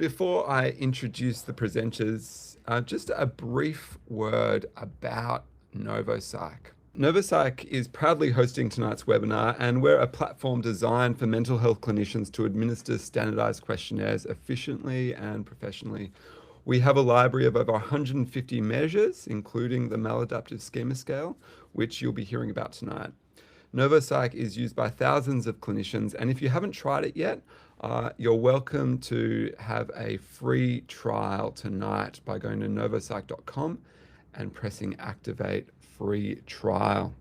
Before I introduce the presenters, just a brief word about Novosych. Novosych is proudly hosting tonight's webinar, and we're a platform designed for mental health clinicians to administer standardized questionnaires efficiently and professionally. We have a library of over 150 measures, including the Maladaptive Schema scale, which you'll be hearing about tonight. Novosych is used by thousands of clinicians, and if you haven't tried it yet, you're welcome to have a free trial tonight by going to novosych.com and pressing activate free trial.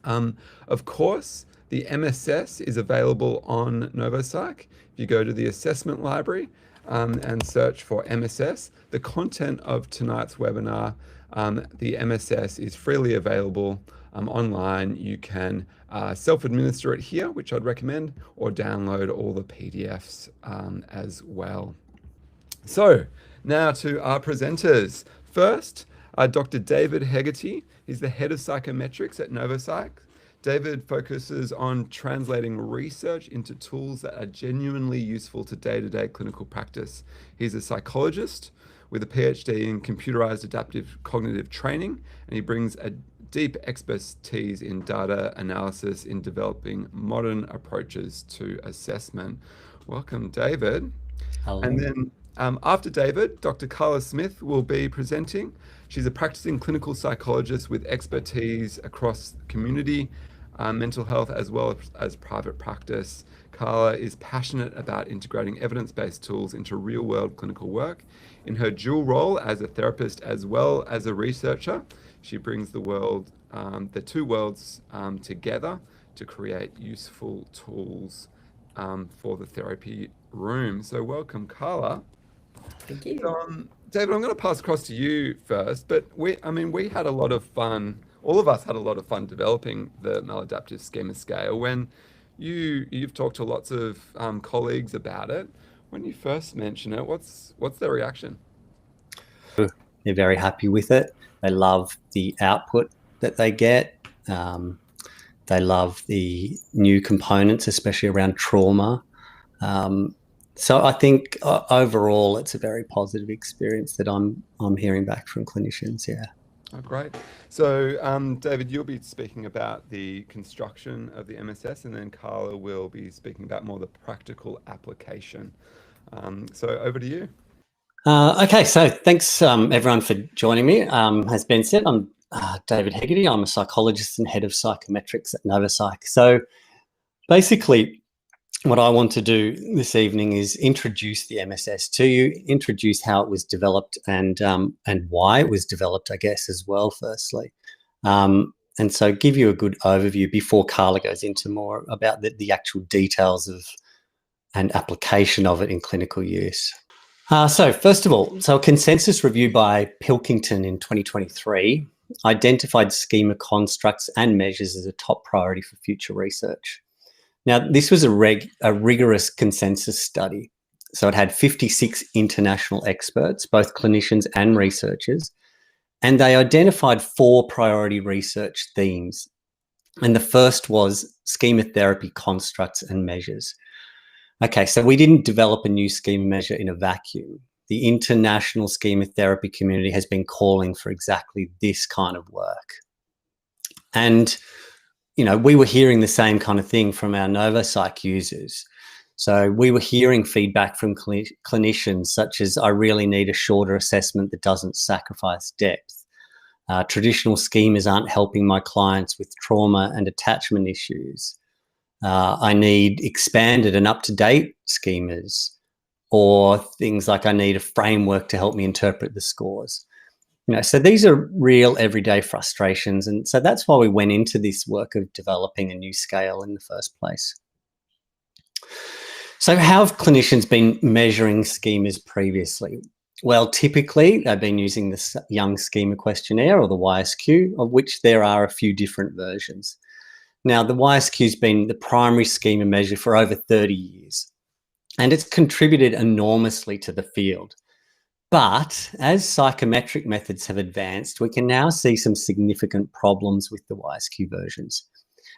Of course, the MSS is available on Novosych. If you go to the assessment library and search for MSS, the content of tonight's webinar, the MSS is freely available online. You can self-administer it here, which I'd recommend, or download all the PDFs as well. So now to our presenters. First, Dr. David Hegarty. He's the head of psychometrics at Novosych. David focuses on translating research into tools that are genuinely useful to day-to-day clinical practice. He's a psychologist with a PhD in computerized adaptive cognitive training, and he brings a deep expertise in data analysis in developing modern approaches to assessment. Welcome, David. Hello. And then after David, Dr. Carla Smith will be presenting. She's a practicing clinical psychologist with expertise across community mental health as well as private practice. Carla is passionate about integrating evidence-based tools into real-world clinical work. In her dual role as a therapist as well as a researcher, she brings the two worlds together to create useful tools for the therapy room. So welcome, Carla. Thank you. David, I'm going to pass across to you first, but we had a lot of fun. All of us had a lot of fun developing the Maladaptive Schema scale. When you've talked to lots of colleagues about it, when you first mention it, what's their reaction? They're very happy with it. They love the output that they get. They love the new components, especially around trauma. So I think overall it's a very positive experience that I'm hearing back from clinicians. Yeah. Oh, great. So David, you'll be speaking about the construction of the MSS, and then Carla will be speaking about more the practical application. So over to you. Okay, so thanks everyone for joining me. As Ben said, I'm David Hegarty. I'm a psychologist and head of psychometrics at Novosych. So basically what I want to do this evening is introduce the MSS to you, introduce how it was developed and why it was developed, I guess, as well, firstly. And so give you a good overview before Carla goes into more about the actual details of and application of it in clinical use. So first of all, a consensus review by Pilkington in 2023 identified schema constructs and measures as a top priority for future research. Now, this was a rigorous consensus study. So it had 56 international experts, both clinicians and researchers, and they identified 4 priority research themes. And the first was schema therapy constructs and measures. Okay, so we didn't develop a new schema measure in a vacuum. The international schema therapy community has been calling for exactly this kind of work. And, you know, we were hearing the same kind of thing from our Novosych users. So we were hearing feedback from clinicians such as, I really need a shorter assessment that doesn't sacrifice depth. Traditional schemas aren't helping my clients with trauma and attachment issues. I need expanded and up-to-date schemas, or things like I need a framework to help me interpret the scores. You know, so these are real everyday frustrations, and so that's why we went into this work of developing a new scale in the first place. So how have clinicians been measuring schemas previously? Well, typically they've been using the Young Schema Questionnaire, or the YSQ, of which there are a few different versions. Now, the YSQ has been the primary schema measure for over 30 years, and it's contributed enormously to the field. But as psychometric methods have advanced, we can now see some significant problems with the YSQ versions.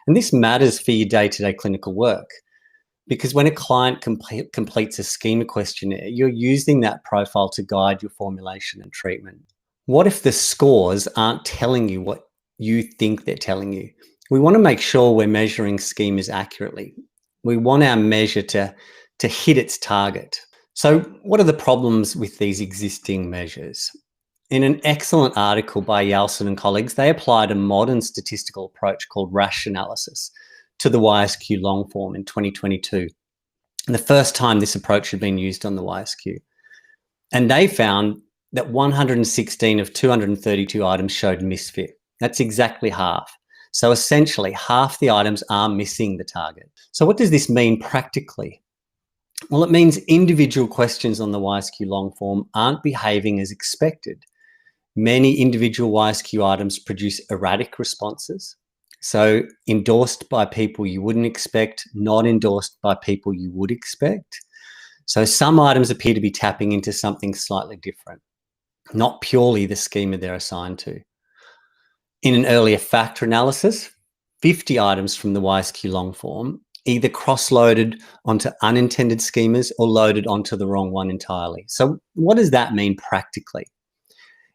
And this matters for your day-to-day clinical work. because when a client completes a schema questionnaire, you're using that profile to guide your formulation and treatment. What if the scores aren't telling you what you think they're telling you? We want to make sure we're measuring schemas accurately. We want our measure to hit its target. So what are the problems with these existing measures? In an excellent article by Yeltsin and colleagues, they applied a modern statistical approach called rash analysis to the YSQ long form in 2022. And the first time this approach had been used on the YSQ. And they found that 116 of 232 items showed misfit. That's exactly half. So essentially, half the items are missing the target. So what does this mean practically? Well, it means individual questions on the YSQ long form aren't behaving as expected. Many individual YSQ items produce erratic responses. So endorsed by people you wouldn't expect, not endorsed by people you would expect. So some items appear to be tapping into something slightly different, not purely the schema they're assigned to. In an earlier factor analysis, 50 items from the YSQ long form either cross-loaded onto unintended schemas or loaded onto the wrong one entirely. So what does that mean practically?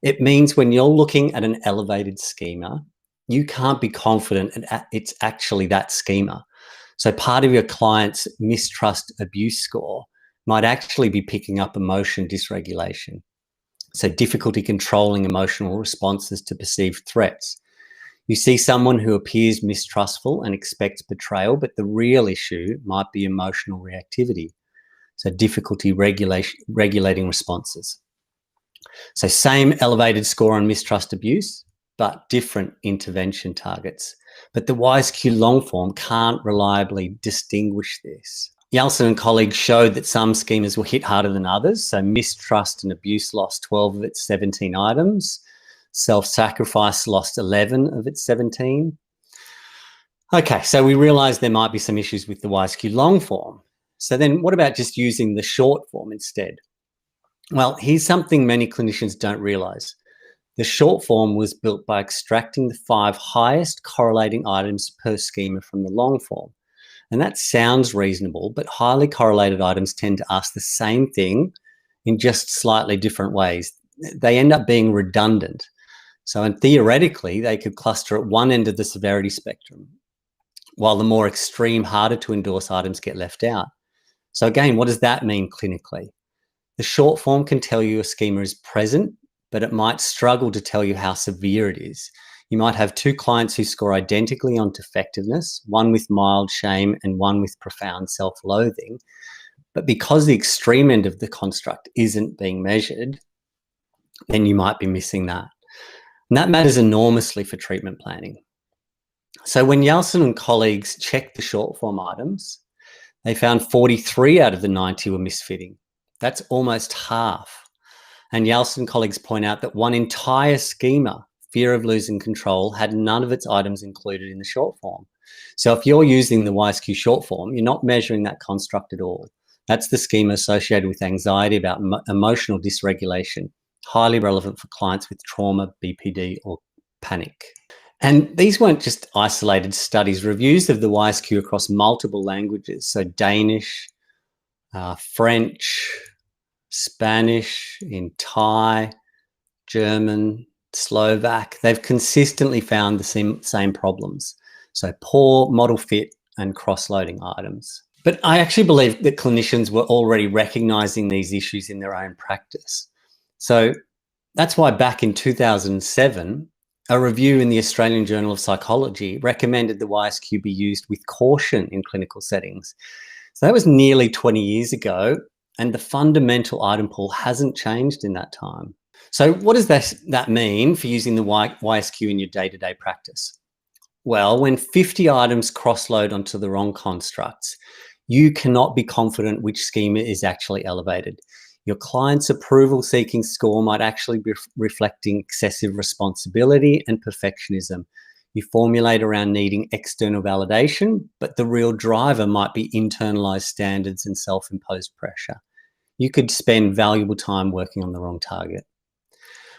It means when you're looking at an elevated schema, you can't be confident it's actually that schema. So part of your client's mistrust abuse score might actually be picking up emotion dysregulation. So difficulty controlling emotional responses to perceived threats. You see someone who appears mistrustful and expects betrayal, but the real issue might be emotional reactivity. So difficulty regulating responses. So same elevated score on mistrust abuse, but different intervention targets. But the YSQ long form can't reliably distinguish this. Yeltsin and colleagues showed that some schemas were hit harder than others. So mistrust and abuse lost 12 of its 17 items. Self-sacrifice lost 11 of its 17. Okay, so we realized there might be some issues with the YSQ long form. So then what about just using the short form instead? Well, here's something many clinicians don't realize. The short form was built by extracting the 5 highest correlating items per schema from the long form. And that sounds reasonable, but highly correlated items tend to ask the same thing in just slightly different ways. They end up being redundant. So, and theoretically, they could cluster at one end of the severity spectrum, while the more extreme, harder to endorse items get left out. So again, what does that mean clinically? The short form can tell you a schema is present, but it might struggle to tell you how severe it is. You might have 2 clients who score identically on defectiveness, one with mild shame and one with profound self-loathing. But because the extreme end of the construct isn't being measured, then you might be missing that. And that matters enormously for treatment planning. So when Yeltsin and colleagues checked the short form items, they found 43 out of the 90 were misfitting. That's almost half. And Yeltsin and colleagues point out that one entire schema, fear of losing control, had none of its items included in the short form. So if you're using the YSQ short form, you're not measuring that construct at all. That's the schema associated with anxiety about emotional dysregulation, highly relevant for clients with trauma, BPD, or panic. And these weren't just isolated studies. Reviews of the YSQ across multiple languages, so Danish, French, Spanish, in Thai, German, Slovak, they've consistently found the same problems. So poor model fit and cross-loading items. But I actually believe that clinicians were already recognizing these issues in their own practice. So that's why back in 2007, a review in the Australian Journal of Psychology recommended the YSQ be used with caution in clinical settings. So that was nearly 20 years ago, and the fundamental item pool hasn't changed in that time. So what does that mean for using the YSQ in your day-to-day practice? Well, when 50 items cross-load onto the wrong constructs, you cannot be confident which schema is actually elevated. Your client's approval-seeking score might actually be reflecting excessive responsibility and perfectionism. You formulate around needing external validation, but the real driver might be internalized standards and self-imposed pressure. You could spend valuable time working on the wrong target.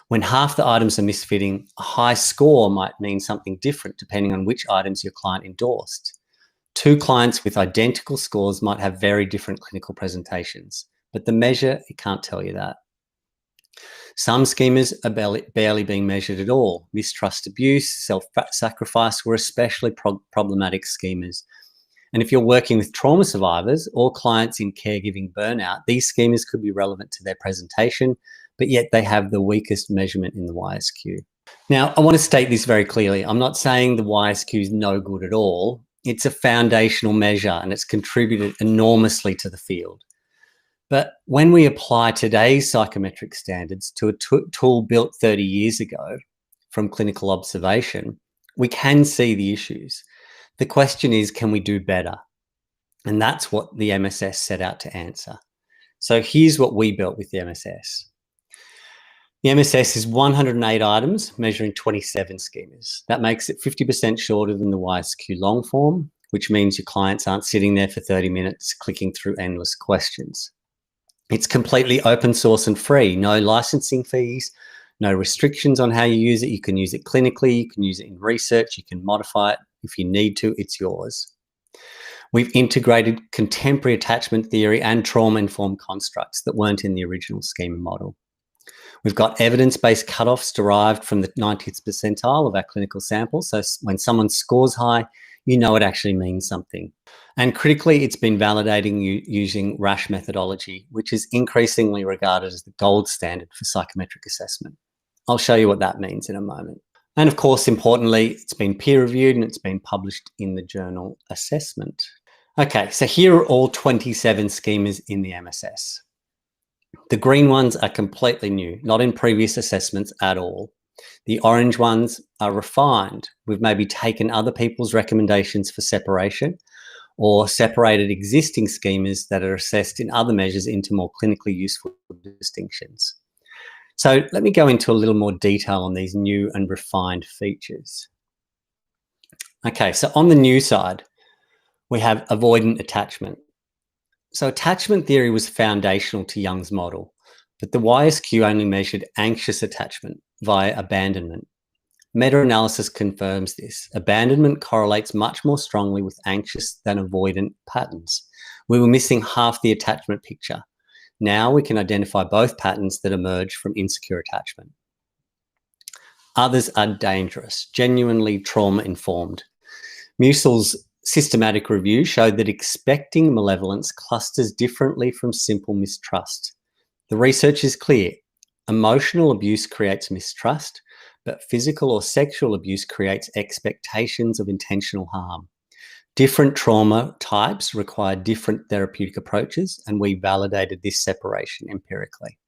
When half the items are misfitting, a high score might mean something different depending on which items your client endorsed. Two clients with identical scores might have very different clinical presentations, but the measure, it can't tell you that. Some schemas are barely being measured at all. Mistrust, abuse, self-sacrifice were especially problematic schemas. And if you're working with trauma survivors or clients in caregiving burnout, these schemas could be relevant to their presentation, but yet they have the weakest measurement in the YSQ. Now, I want to state this very clearly. I'm not saying the YSQ is no good at all. It's a foundational measure and it's contributed enormously to the field. But when we apply today's psychometric standards to a tool built 30 years ago from clinical observation, we can see the issues. The question is, can we do better? And that's what the MSS set out to answer. So here's what we built with the MSS. The MSS is 108 items measuring 27 schemas. That makes it 50% shorter than the YSQ long form, which means your clients aren't sitting there for 30 minutes clicking through endless questions. It's completely open source and free, no licensing fees, no restrictions on how you use it. You can use it clinically, you can use it in research, you can modify it if you need to, it's yours. We've integrated contemporary attachment theory and trauma-informed constructs that weren't in the original schema model. We've got evidence-based cutoffs derived from the 90th percentile of our clinical sample. So when someone scores high, you know it actually means something. And critically, it's been validating using RASH methodology, which is increasingly regarded as the gold standard for psychometric assessment. I'll show you what that means in a moment. And of course, importantly, it's been peer-reviewed and it's been published in the journal Assessment. Okay, so here are all 27 schemas in the MSS. The green ones are completely new, not in previous assessments at all. The orange ones are refined. We've maybe taken other people's recommendations for separation or separated existing schemas that are assessed in other measures into more clinically useful distinctions. So let me go into a little more detail on these new and refined features. Okay, so on the new side, we have avoidant attachment. So attachment theory was foundational to Young's model, but the YSQ only measured anxious attachment via abandonment. Meta-analysis confirms this. Abandonment correlates much more strongly with anxious than avoidant patterns. We were missing half the attachment picture. Now we can identify both patterns that emerge from insecure attachment. Others are dangerous, genuinely trauma-informed. Musil's systematic review showed that expecting malevolence clusters differently from simple mistrust. The research is clear. Emotional abuse creates mistrust, but physical or sexual abuse creates expectations of intentional harm. Different trauma types require different therapeutic approaches, and we validated this separation empirically.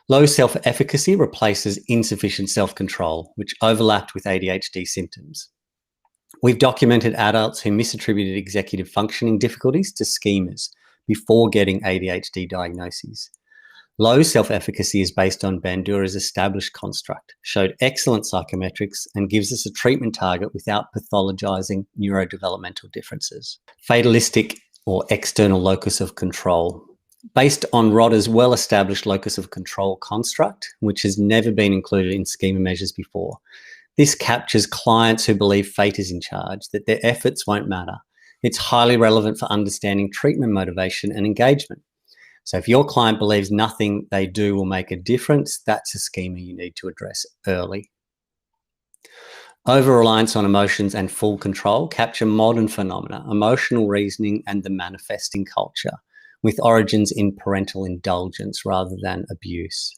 Low self-efficacy replaces insufficient self-control, which overlapped with ADHD symptoms. We've documented adults who misattributed executive functioning difficulties to schemas before getting ADHD diagnoses. Low self-efficacy is based on Bandura's established construct, showed excellent psychometrics, and gives us a treatment target without pathologizing neurodevelopmental differences. Fatalistic or external locus of control. Based on Rodder's well-established locus of control construct, which has never been included in schema measures before. This captures clients who believe fate is in charge, that their efforts won't matter. It's highly relevant for understanding treatment motivation and engagement. So if your client believes nothing they do will make a difference, that's a schema you need to address early. Over-reliance on emotions and full control capture modern phenomena, emotional reasoning and the manifesting culture, with origins in parental indulgence rather than abuse.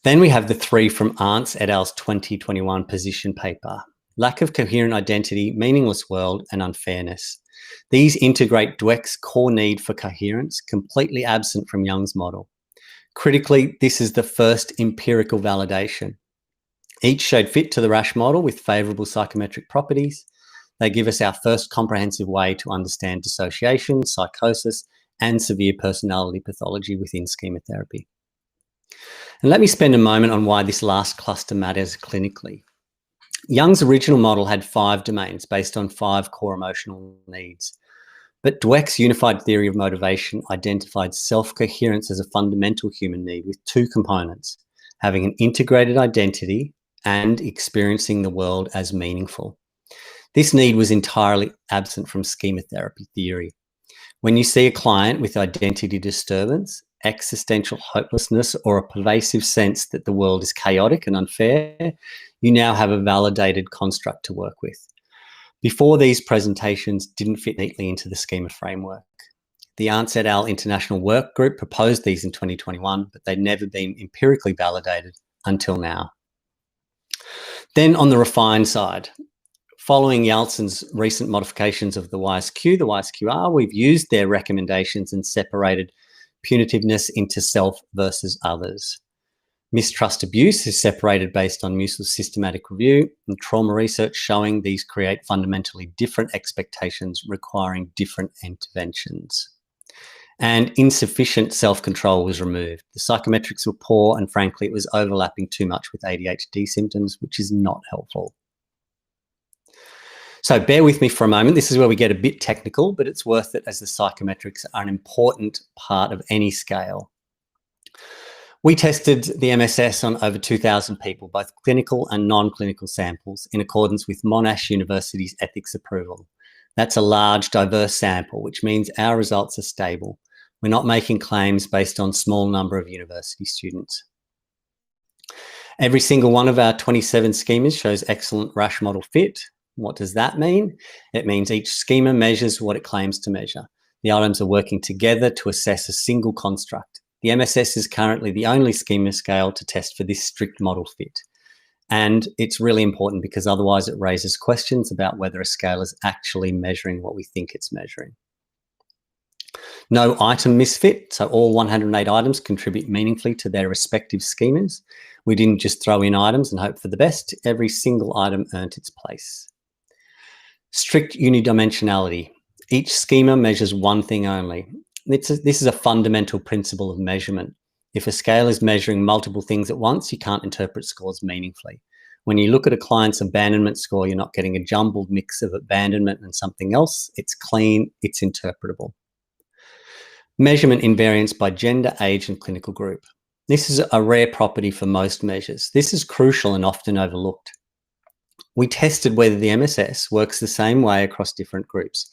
Then we have the three from Arntz et al.'s 2021 position paper: lack of coherent identity, meaningless world, and unfairness. These integrate Dweck's core need for coherence, completely absent from Young's model. Critically, this is the first empirical validation. Each showed fit to the RASH model with favourable psychometric properties. They give us our first comprehensive way to understand dissociation, psychosis, and severe personality pathology within schema therapy. And let me spend a moment on why this last cluster matters clinically. Young's original model had 5 domains based on 5 core emotional needs. But Dweck's unified theory of motivation identified self-coherence as a fundamental human need with 2 components: having an integrated identity and experiencing the world as meaningful. This need was entirely absent from schema therapy theory. When you see a client with identity disturbance, existential hopelessness, or a pervasive sense that the world is chaotic and unfair, you now have a validated construct to work with. Before, these presentations didn't fit neatly into the schema framework. The Arndt et al. International Work Group proposed these in 2021, but they'd never been empirically validated until now. Then on the refined side, following Yeltsin's recent modifications of the YSQ, the YSQR, we've used their recommendations and separated punitiveness into self versus others. Mistrust abuse is separated based on mutual systematic review, and trauma research showing these create fundamentally different expectations requiring different interventions. And insufficient self-control was removed. The psychometrics were poor, and frankly, it was overlapping too much with ADHD symptoms, which is not helpful. So bear with me for a moment. This is where we get a bit technical, but it's worth it as the psychometrics are an important part of any scale. We tested the MSS on over 2,000 people, both clinical and non-clinical samples, in accordance with Monash University's ethics approval. That's a large, diverse sample, which means our results are stable. We're not making claims based on small number of university students. Every single one of our 27 schemas shows excellent rash model fit. What does that mean? It means each schema measures what it claims to measure. The items are working together to assess a single construct. The MSS is currently the only schema scale to test for this strict model fit. And it's really important because otherwise it raises questions about whether a scale is actually measuring what we think it's measuring. No item misfit, so all 108 items contribute meaningfully to their respective schemas. We didn't just throw in items and hope for the best. Every single item earned its place. Strict unidimensionality. Each schema measures one thing only. This is a fundamental principle of measurement. If a scale is measuring multiple things at once, you can't interpret scores meaningfully. When you look at a client's abandonment score, you're not getting a jumbled mix of abandonment and something else. It's clean, it's interpretable. Measurement invariance by gender, age, and clinical group. This is a rare property for most measures. This is crucial and often overlooked. We tested whether the MSS works the same way across different groups.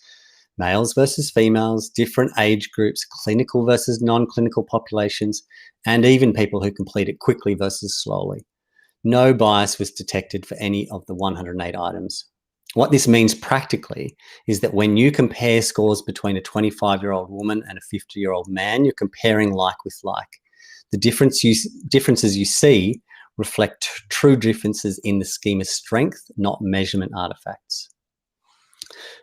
Males versus females, different age groups, clinical versus non-clinical populations, and even people who complete it quickly versus slowly. No bias was detected for any of the 108 items. What this means practically is that when you compare scores between a 25-year-old woman and a 50-year-old man, you're comparing like with like. The differences you see reflect true differences in the schema's strength, not measurement artifacts.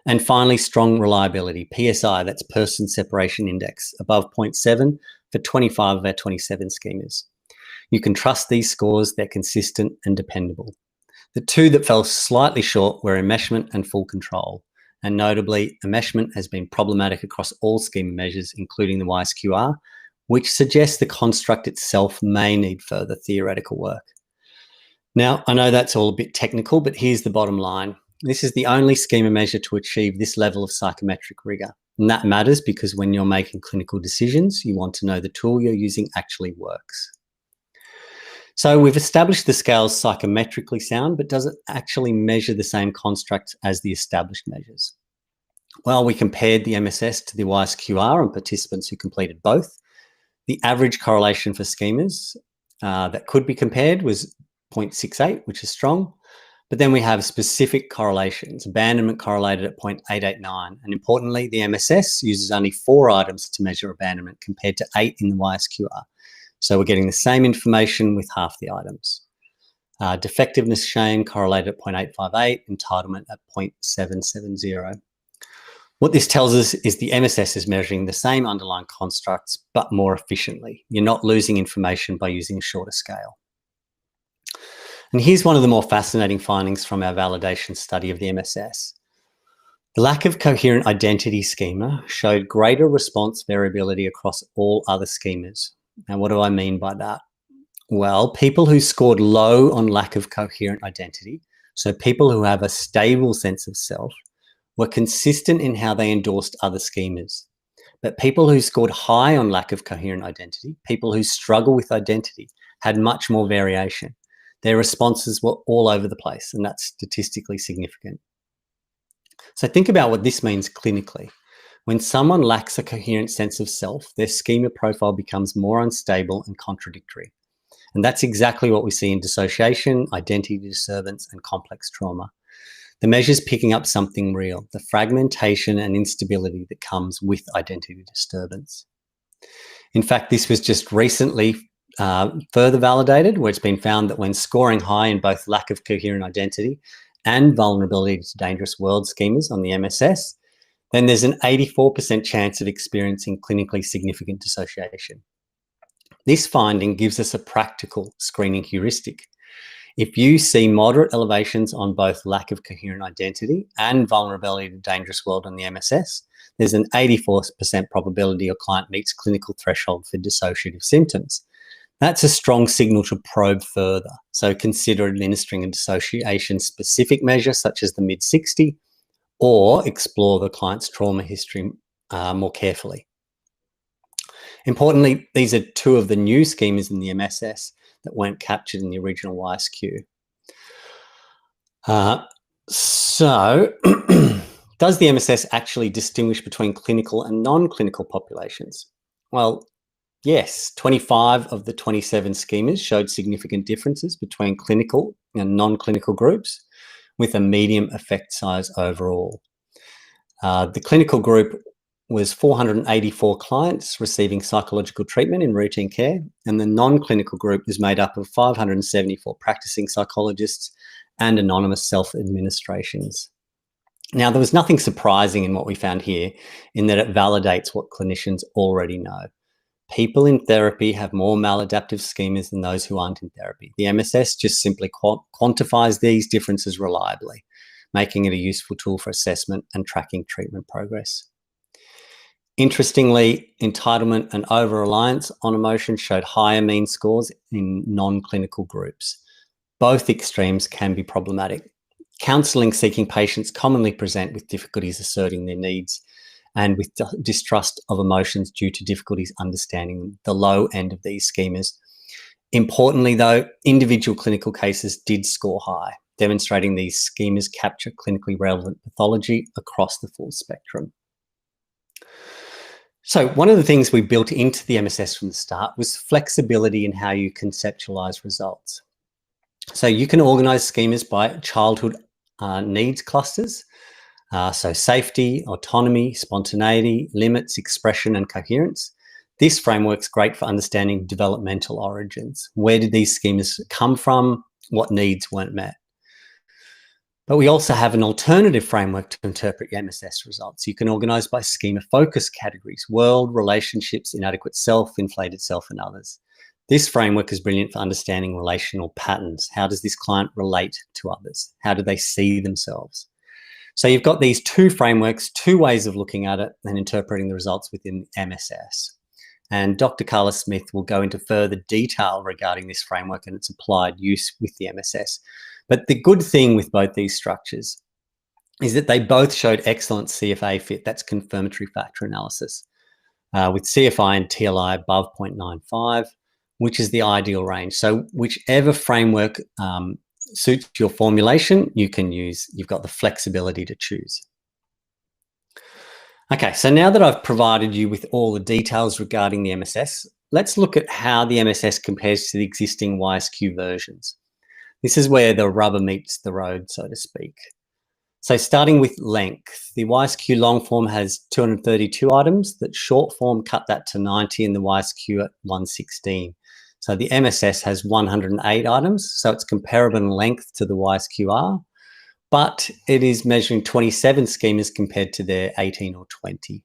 And finally, strong reliability, PSI, that's Person Separation Index, above 0.7 for 25 of our 27 schemas. You can trust these scores, they're consistent and dependable. The two that fell slightly short were enmeshment and full control. And notably, enmeshment has been problematic across all schema measures, including the YSQR, which suggests the construct itself may need further theoretical work. Now, I know that's all a bit technical, but here's the bottom line. This is the only schema measure to achieve this level of psychometric rigor. And that matters because when you're making clinical decisions, you want to know the tool you're using actually works. So we've established the scale's psychometrically sound, but does it actually measure the same construct as the established measures? Well, we compared the MSS to the YSQR on participants who completed both. The average correlation for schemas that could be compared was 0.68, which is strong. But then we have specific correlations. Abandonment correlated at 0.889. And importantly, the MSS uses only 4 items to measure abandonment compared to 8 in the YSQR. So we're getting the same information with half the items. Defectiveness shame correlated at 0.858, entitlement at 0.770. What this tells us is the MSS is measuring the same underlying constructs, but more efficiently. You're not losing information by using a shorter scale. And here's one of the more fascinating findings from our validation study of the MSS. The lack of coherent identity schema showed greater response variability across all other schemas. Now, what do I mean by that? Well, people who scored low on lack of coherent identity, so people who have a stable sense of self, were consistent in how they endorsed other schemas. But people who scored high on lack of coherent identity, people who struggle with identity, had much more variation. Their responses were all over the place, and that's statistically significant. So think about what this means clinically. When someone lacks a coherent sense of self, their schema profile becomes more unstable and contradictory. And that's exactly what we see in dissociation, identity disturbance, and complex trauma. The measure's picking up something real, the fragmentation and instability that comes with identity disturbance. In fact, this was just recently further validated, where it's been found that when scoring high in both lack of coherent identity and vulnerability to dangerous world schemas on the MSS, then there's an 84% chance of experiencing clinically significant dissociation. This finding gives us a practical screening heuristic. If you see moderate elevations on both lack of coherent identity and vulnerability to dangerous world on the MSS, there's an 84% probability your client meets clinical threshold for dissociative symptoms. That's a strong signal to probe further. So consider administering a dissociation-specific measure, such as the mid-60, or explore the client's trauma history more carefully. Importantly, these are two of the new schemas in the MSS that weren't captured in the original YSQ. So, does the MSS actually distinguish between clinical and non-clinical populations? Well, yes, 25 of the 27 schemas showed significant differences between clinical and non-clinical groups, with a medium effect size overall. The clinical group was 484 clients receiving psychological treatment in routine care, and the non-clinical group is made up of 574 practicing psychologists and anonymous self-administrations. Now, there was nothing surprising in what we found here, in that it validates what clinicians already know. People in therapy have more maladaptive schemas than those who aren't in therapy. The MSS just simply quantifies these differences reliably, making it a useful tool for assessment and tracking treatment progress. Interestingly, entitlement and over-reliance on emotion showed higher mean scores in non-clinical groups. Both extremes can be problematic. Counselling-seeking patients commonly present with difficulties asserting their needs and with distrust of emotions due to difficulties understanding the low end of these schemas. Importantly, though, individual clinical cases did score high, demonstrating these schemas capture clinically relevant pathology across the full spectrum. So one of the things we built into the MSS from the start was flexibility in how you conceptualize results. So you can organize schemas by childhood needs clusters. So safety, autonomy, spontaneity, limits, expression, and coherence. This framework's great for understanding developmental origins. Where did these schemas come from? What needs weren't met? But we also have an alternative framework to interpret your MSS results. You can organize by schema focus categories: world, relationships, inadequate self, inflated self, and others. This framework is brilliant for understanding relational patterns. How does this client relate to others? How do they see themselves? So you've got these two frameworks, two ways of looking at it and interpreting the results within MSS. And Dr. Carla Smith will go into further detail regarding this framework and its applied use with the MSS. But the good thing with both these structures is that they both showed excellent CFA fit. That's confirmatory factor analysis, with CFI and TLI above 0.95, which is the ideal range. So whichever framework suits your formulation, you can use. You've got the flexibility to choose. Okay, so now that I've provided you with all the details regarding the MSS, let's look at how the MSS compares to the existing YSQ versions. This is where the rubber meets the road, so to speak. So starting with length, the YSQ long form has 232 items. That short form cut that to 90 and the YSQ at 116. So the MSS has 108 items, so it's comparable in length to the YSQR, but it is measuring 27 schemas compared to their 18 or 20.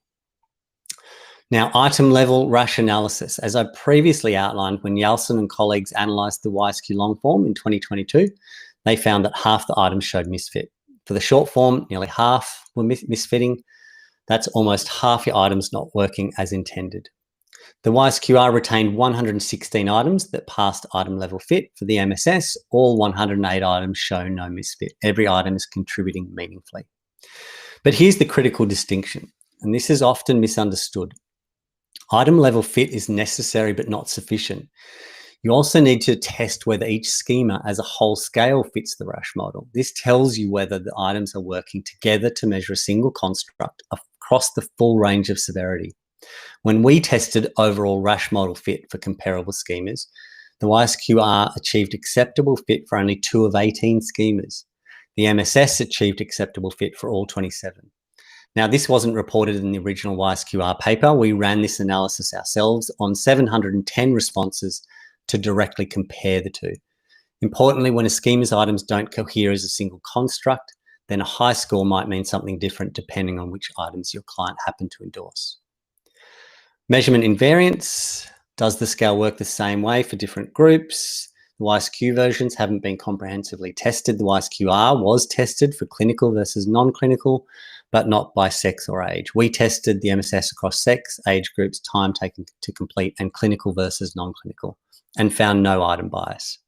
Now, item level rash analysis. As I previously outlined, when Yeltsin and colleagues analysed the YSQ long form in 2022, they found that half the items showed misfit. For the short form, nearly half were misfitting. That's almost half your items not working as intended. The YSQR retained 116 items that passed item level fit. For the MSS, all 108 items show no misfit. Every item is contributing meaningfully. But here's the critical distinction, and this is often misunderstood. Item level fit is necessary but not sufficient. You also need to test whether each schema as a whole scale fits the RASH model. This tells you whether the items are working together to measure a single construct across the full range of severity. When we tested overall RASH model fit for comparable schemas, the YSQR achieved acceptable fit for only 2 of 18 schemas. The MSS achieved acceptable fit for all 27. Now, this wasn't reported in the original YSQR paper. We ran this analysis ourselves on 710 responses to directly compare the two. Importantly, when a schema's items don't cohere as a single construct, then a high score might mean something different depending on which items your client happened to endorse. Measurement invariance. Does the scale work the same way for different groups? The YSQ versions haven't been comprehensively tested. The YSQR was tested for clinical versus non-clinical, but not by sex or age. We tested the MSS across sex, age groups, time taken to complete, and clinical versus non-clinical, and found no item bias.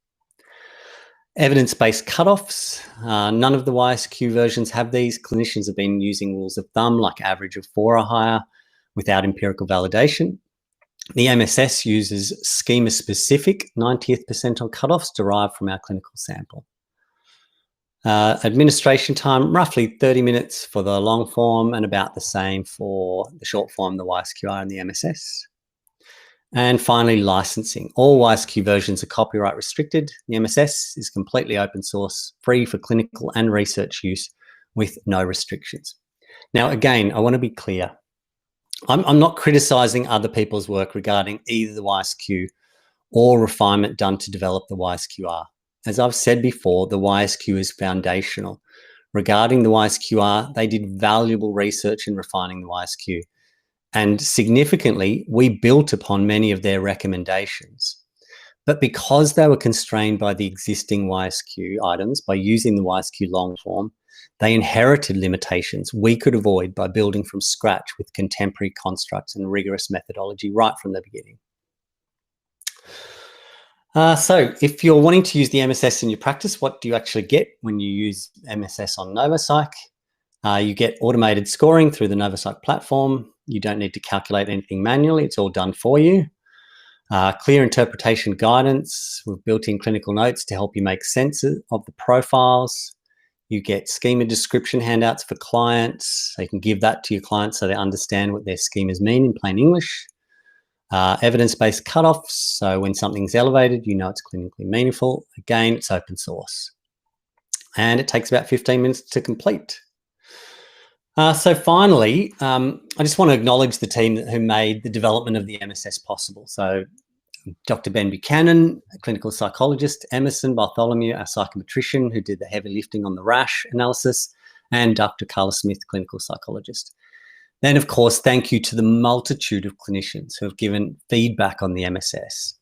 Evidence-based cutoffs. None of the YSQ versions have these. Clinicians have been using rules of thumb like average of 4 or higher without empirical validation. The MSS uses schema-specific 90th percentile cutoffs derived from our clinical sample. Administration time, roughly 30 minutes for the long form and about the same for the short form, the YSQR and the MSS. And finally, licensing. All YSQ versions are copyright restricted. The MSS is completely open source, free for clinical and research use with no restrictions. Now, again, I want to be clear. I'm not criticizing other people's work regarding either the YSQ or refinement done to develop the YSQR. As I've said before, the YSQ is foundational. Regarding the YSQR, they did valuable research in refining the YSQ. And significantly, we built upon many of their recommendations. But because they were constrained by the existing YSQ items by using the YSQ long form, they inherited limitations we could avoid by building from scratch with contemporary constructs and rigorous methodology right from the beginning. So if you're wanting to use the MSS in your practice, what do you actually get when you use MSS on Novosych? You get automated scoring through the Novosych platform. You don't need to calculate anything manually. It's all done for you. Clear interpretation guidance. We've built in clinical notes to help you make sense of the profiles. You get schema description handouts for clients. So you can give that to your clients so they understand what their schemas mean in plain English. Evidence-based cutoffs. So when something's elevated, you know it's clinically meaningful. Again, it's open source. And it takes about 15 minutes to complete. So finally, I just want to acknowledge the team who made the development of the MSS possible. So Dr. Ben Buchanan, a clinical psychologist, Emerson Bartholomew, our psychometrician who did the heavy lifting on the RASH analysis, and Dr. Carla Smith, clinical psychologist. Then, of course, thank you to the multitude of clinicians who have given feedback on the MSS.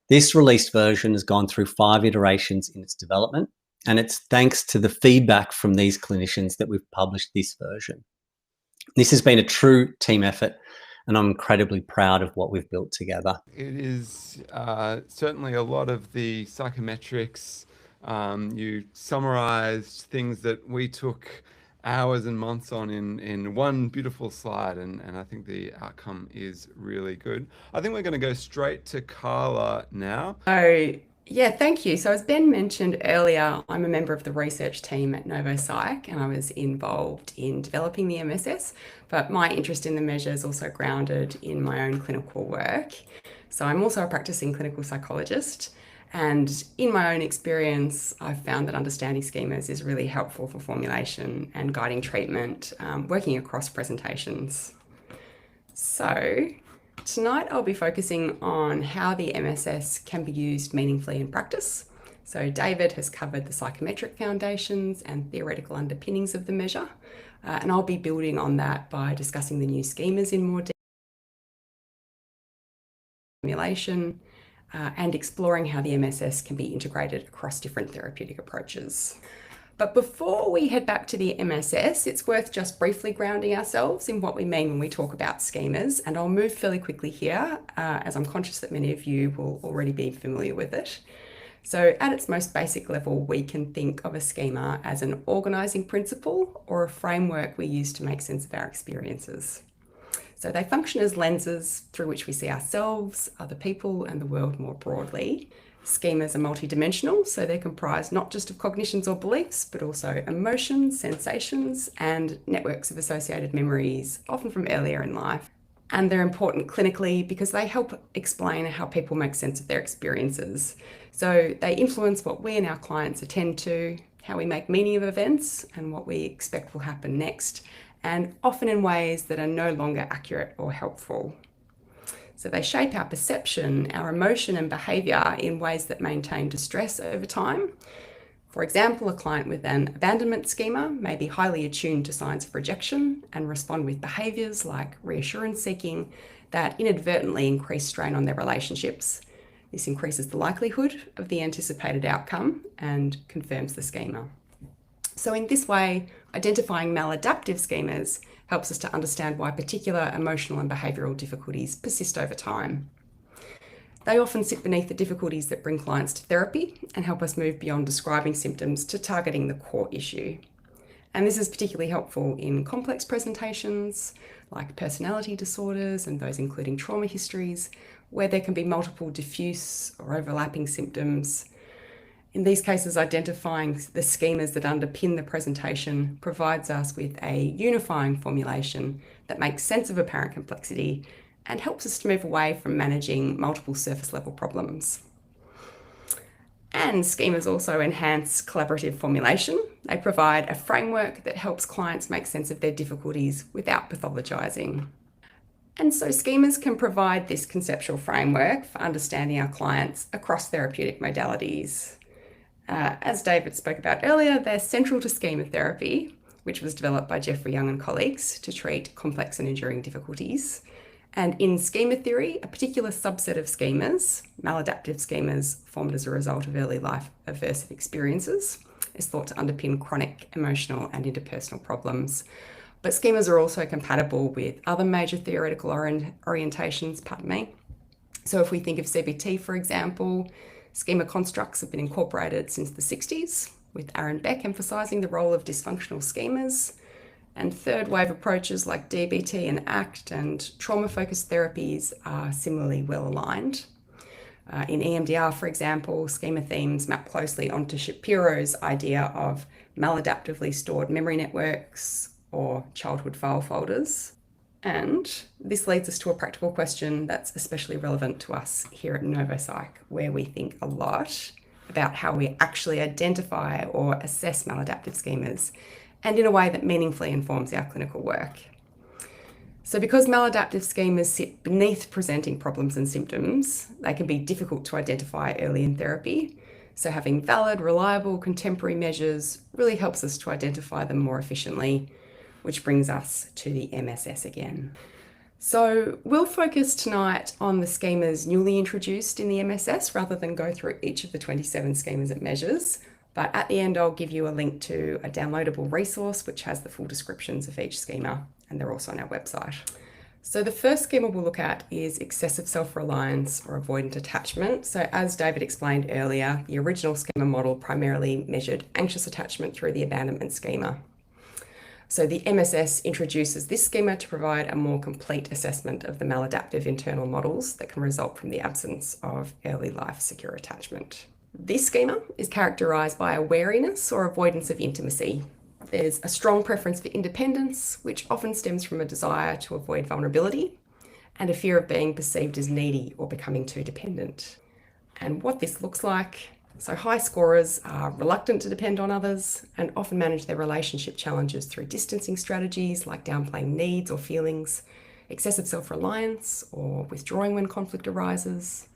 This released version has gone through 5 iterations in its development, and it's thanks to the feedback from these clinicians that we've published this version. This has been a true team effort, and I'm incredibly proud of what we've built together. It is certainly a lot of the psychometrics. You summarized things that we took hours and months on in one beautiful slide, and I think the outcome is really good. I think we're going to go straight to Carla now. Yeah, thank you. So as Ben mentioned earlier, I'm a member of the research team at Novosych, and I was involved in developing the MSS, but my interest in the measure is also grounded in my own clinical work. So I'm also a practicing clinical psychologist, and in my own experience, I've found that understanding schemas is really helpful for formulation and guiding treatment, working across presentations. So tonight I'll be focusing on how the MSS can be used meaningfully in practice. So David has covered the psychometric foundations and theoretical underpinnings of the measure, and I'll be building on that by discussing the new schemas in more detail, formulation, and exploring how the MSS can be integrated across different therapeutic approaches. But before we head back to the MSS, it's worth just briefly grounding ourselves in what we mean when we talk about schemas, and I'll move fairly quickly here, as I'm conscious that many of you will already be familiar with it. So at its most basic level, we can think of a schema as an organising principle or a framework we use to make sense of our experiences. So they function as lenses through which we see ourselves, other people, and the world more broadly. Schemas are multidimensional, so they're comprised not just of cognitions or beliefs, but also emotions, sensations, and networks of associated memories, often from earlier in life. And they're important clinically because they help explain how people make sense of their experiences. So they influence what we and our clients attend to, how we make meaning of events, and what we expect will happen next, and often in ways that are no longer accurate or helpful. So they shape our perception, our emotion and behaviour in ways that maintain distress over time. For example, a client with an abandonment schema may be highly attuned to signs of rejection and respond with behaviours like reassurance seeking that inadvertently increase strain on their relationships. This increases the likelihood of the anticipated outcome and confirms the schema. So in this way, identifying maladaptive schemas helps us to understand why particular emotional and behavioural difficulties persist over time. They often sit beneath the difficulties that bring clients to therapy and help us move beyond describing symptoms to targeting the core issue. And this is particularly helpful in complex presentations like personality disorders and those including trauma histories, where there can be multiple diffuse or overlapping symptoms. In these cases, identifying the schemas that underpin the presentation provides us with a unifying formulation that makes sense of apparent complexity and helps us to move away from managing multiple surface level problems. And schemas also enhance collaborative formulation. They provide a framework that helps clients make sense of their difficulties without pathologizing. And so schemas can provide this conceptual framework for understanding our clients across therapeutic modalities. As David spoke about earlier, they're central to schema therapy, which was developed by Jeffrey Young and colleagues to treat complex and enduring difficulties. And in schema theory, a particular subset of schemas, maladaptive schemas formed as a result of early life aversive experiences, is thought to underpin chronic emotional and interpersonal problems. But schemas are also compatible with other major theoretical orientations, So if we think of CBT, for example, schema constructs have been incorporated since the 60s, with Aaron Beck emphasising the role of dysfunctional schemas. And third wave approaches like DBT and ACT and trauma-focused therapies are similarly well aligned. In EMDR, for example, schema themes map closely onto Shapiro's idea of maladaptively stored memory networks or childhood file folders. And this leads us to a practical question that's especially relevant to us here at NovoPsych, where we think a lot about how we actually identify or assess maladaptive schemas, and in a way that meaningfully informs our clinical work. So because maladaptive schemas sit beneath presenting problems and symptoms, they can be difficult to identify early in therapy. So having valid, reliable, contemporary measures really helps us to identify them more efficiently, which brings us to the MSS again. So we'll focus tonight on the schemas newly introduced in the MSS rather than go through each of the 27 schemas it measures. But at the end, I'll give you a link to a downloadable resource which has the full descriptions of each schema, and they're also on our website. So the first schema we'll look at is excessive self-reliance or avoidant attachment. So as David explained earlier, the original schema model primarily measured anxious attachment through the abandonment schema. So the MSS introduces this schema to provide a more complete assessment of the maladaptive internal models that can result from the absence of early life secure attachment. This schema is characterised by a wariness or avoidance of intimacy. There's a strong preference for independence, which often stems from a desire to avoid vulnerability, and a fear of being perceived as needy or becoming too dependent. And what this looks like, so high scorers are reluctant to depend on others and often manage their relationship challenges through distancing strategies like downplaying needs or feelings, excessive self-reliance or withdrawing when conflict arises.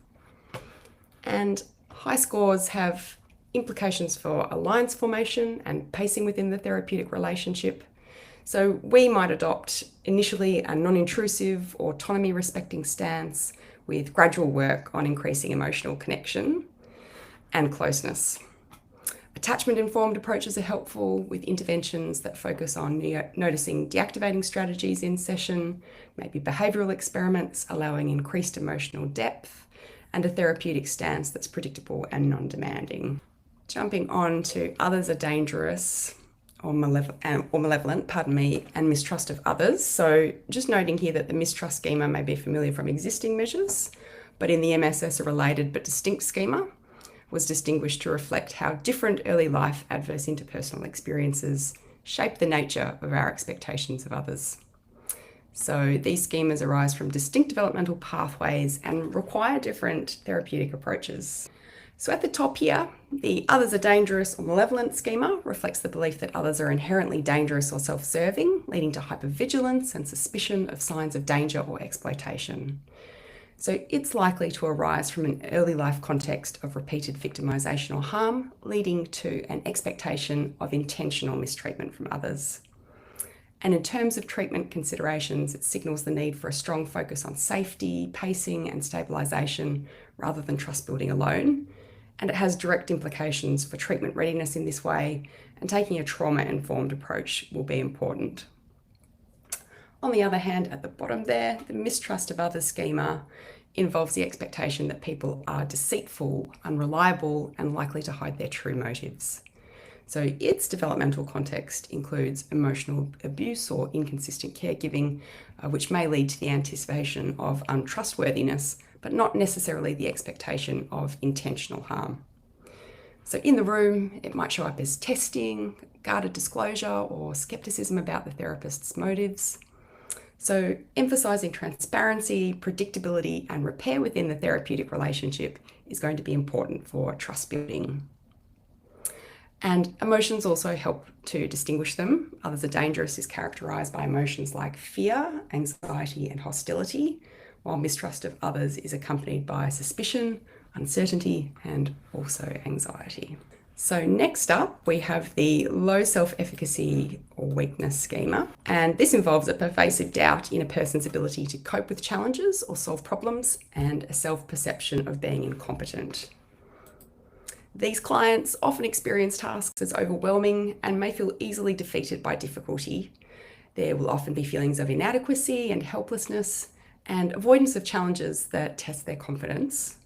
And high scores have implications for alliance formation and pacing within the therapeutic relationship. So we might adopt initially a non-intrusive, autonomy-respecting stance with gradual work on increasing emotional connection and closeness. Attachment-informed approaches are helpful with interventions that focus on noticing deactivating strategies in session, maybe behavioural experiments allowing increased emotional depth, and a therapeutic stance that's predictable and non-demanding. Jumping on to others are dangerous. or malevolent, and mistrust of others. So just noting here that the mistrust schema may be familiar from existing measures, but in the MSS, a related but distinct schema was distinguished to reflect how different early life adverse interpersonal experiences shape the nature of our expectations of others. So these schemas arise from distinct developmental pathways and require different therapeutic approaches. So at the top here, the others are dangerous or malevolent schema reflects the belief that others are inherently dangerous or self-serving, leading to hypervigilance and suspicion of signs of danger or exploitation. So it's likely to arise from an early life context of repeated victimisation or harm, leading to an expectation of intentional mistreatment from others. And in terms of treatment considerations, it signals the need for a strong focus on safety, pacing and stabilisation rather than trust building alone. And it has direct implications for treatment readiness in this way, and taking a trauma-informed approach will be important. On the other hand, at the bottom there, the mistrust of others schema involves the expectation that people are deceitful, unreliable, and likely to hide their true motives. So its developmental context includes emotional abuse or inconsistent caregiving, which may lead to the anticipation of untrustworthiness, but not necessarily the expectation of intentional harm. So in the room, it might show up as testing, guarded disclosure, or skepticism about the therapist's motives. So emphasising transparency, predictability, and repair within the therapeutic relationship is going to be important for trust building. And emotions also help to distinguish them. Others are dangerous is characterised by emotions like fear, anxiety, and hostility, while mistrust of others is accompanied by suspicion, uncertainty, and also anxiety. So next up, we have the low self-efficacy or weakness schema. And this involves a pervasive doubt in a person's ability to cope with challenges or solve problems, and a self-perception of being incompetent. These clients often experience tasks as overwhelming and may feel easily defeated by difficulty. There will often be feelings of inadequacy and helplessness, and avoidance of challenges that test their confidence.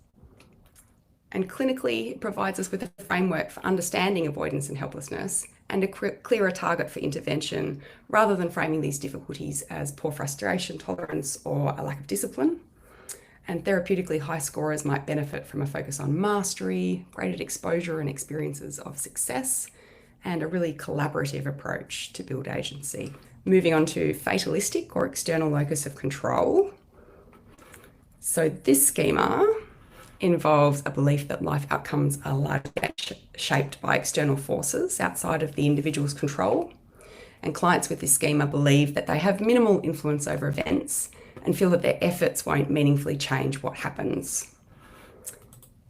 And clinically, it provides us with a framework for understanding avoidance and helplessness, and a clearer target for intervention, rather than framing these difficulties as poor frustration tolerance or a lack of discipline. And therapeutically high scorers might benefit from a focus on mastery, graded exposure and experiences of success, and a really collaborative approach to build agency. Moving on to fatalistic or external locus of control. So this schema involves a belief that life outcomes are largely shaped by external forces outside of the individual's control. And clients with this schema believe that they have minimal influence over events and feel that their efforts won't meaningfully change what happens.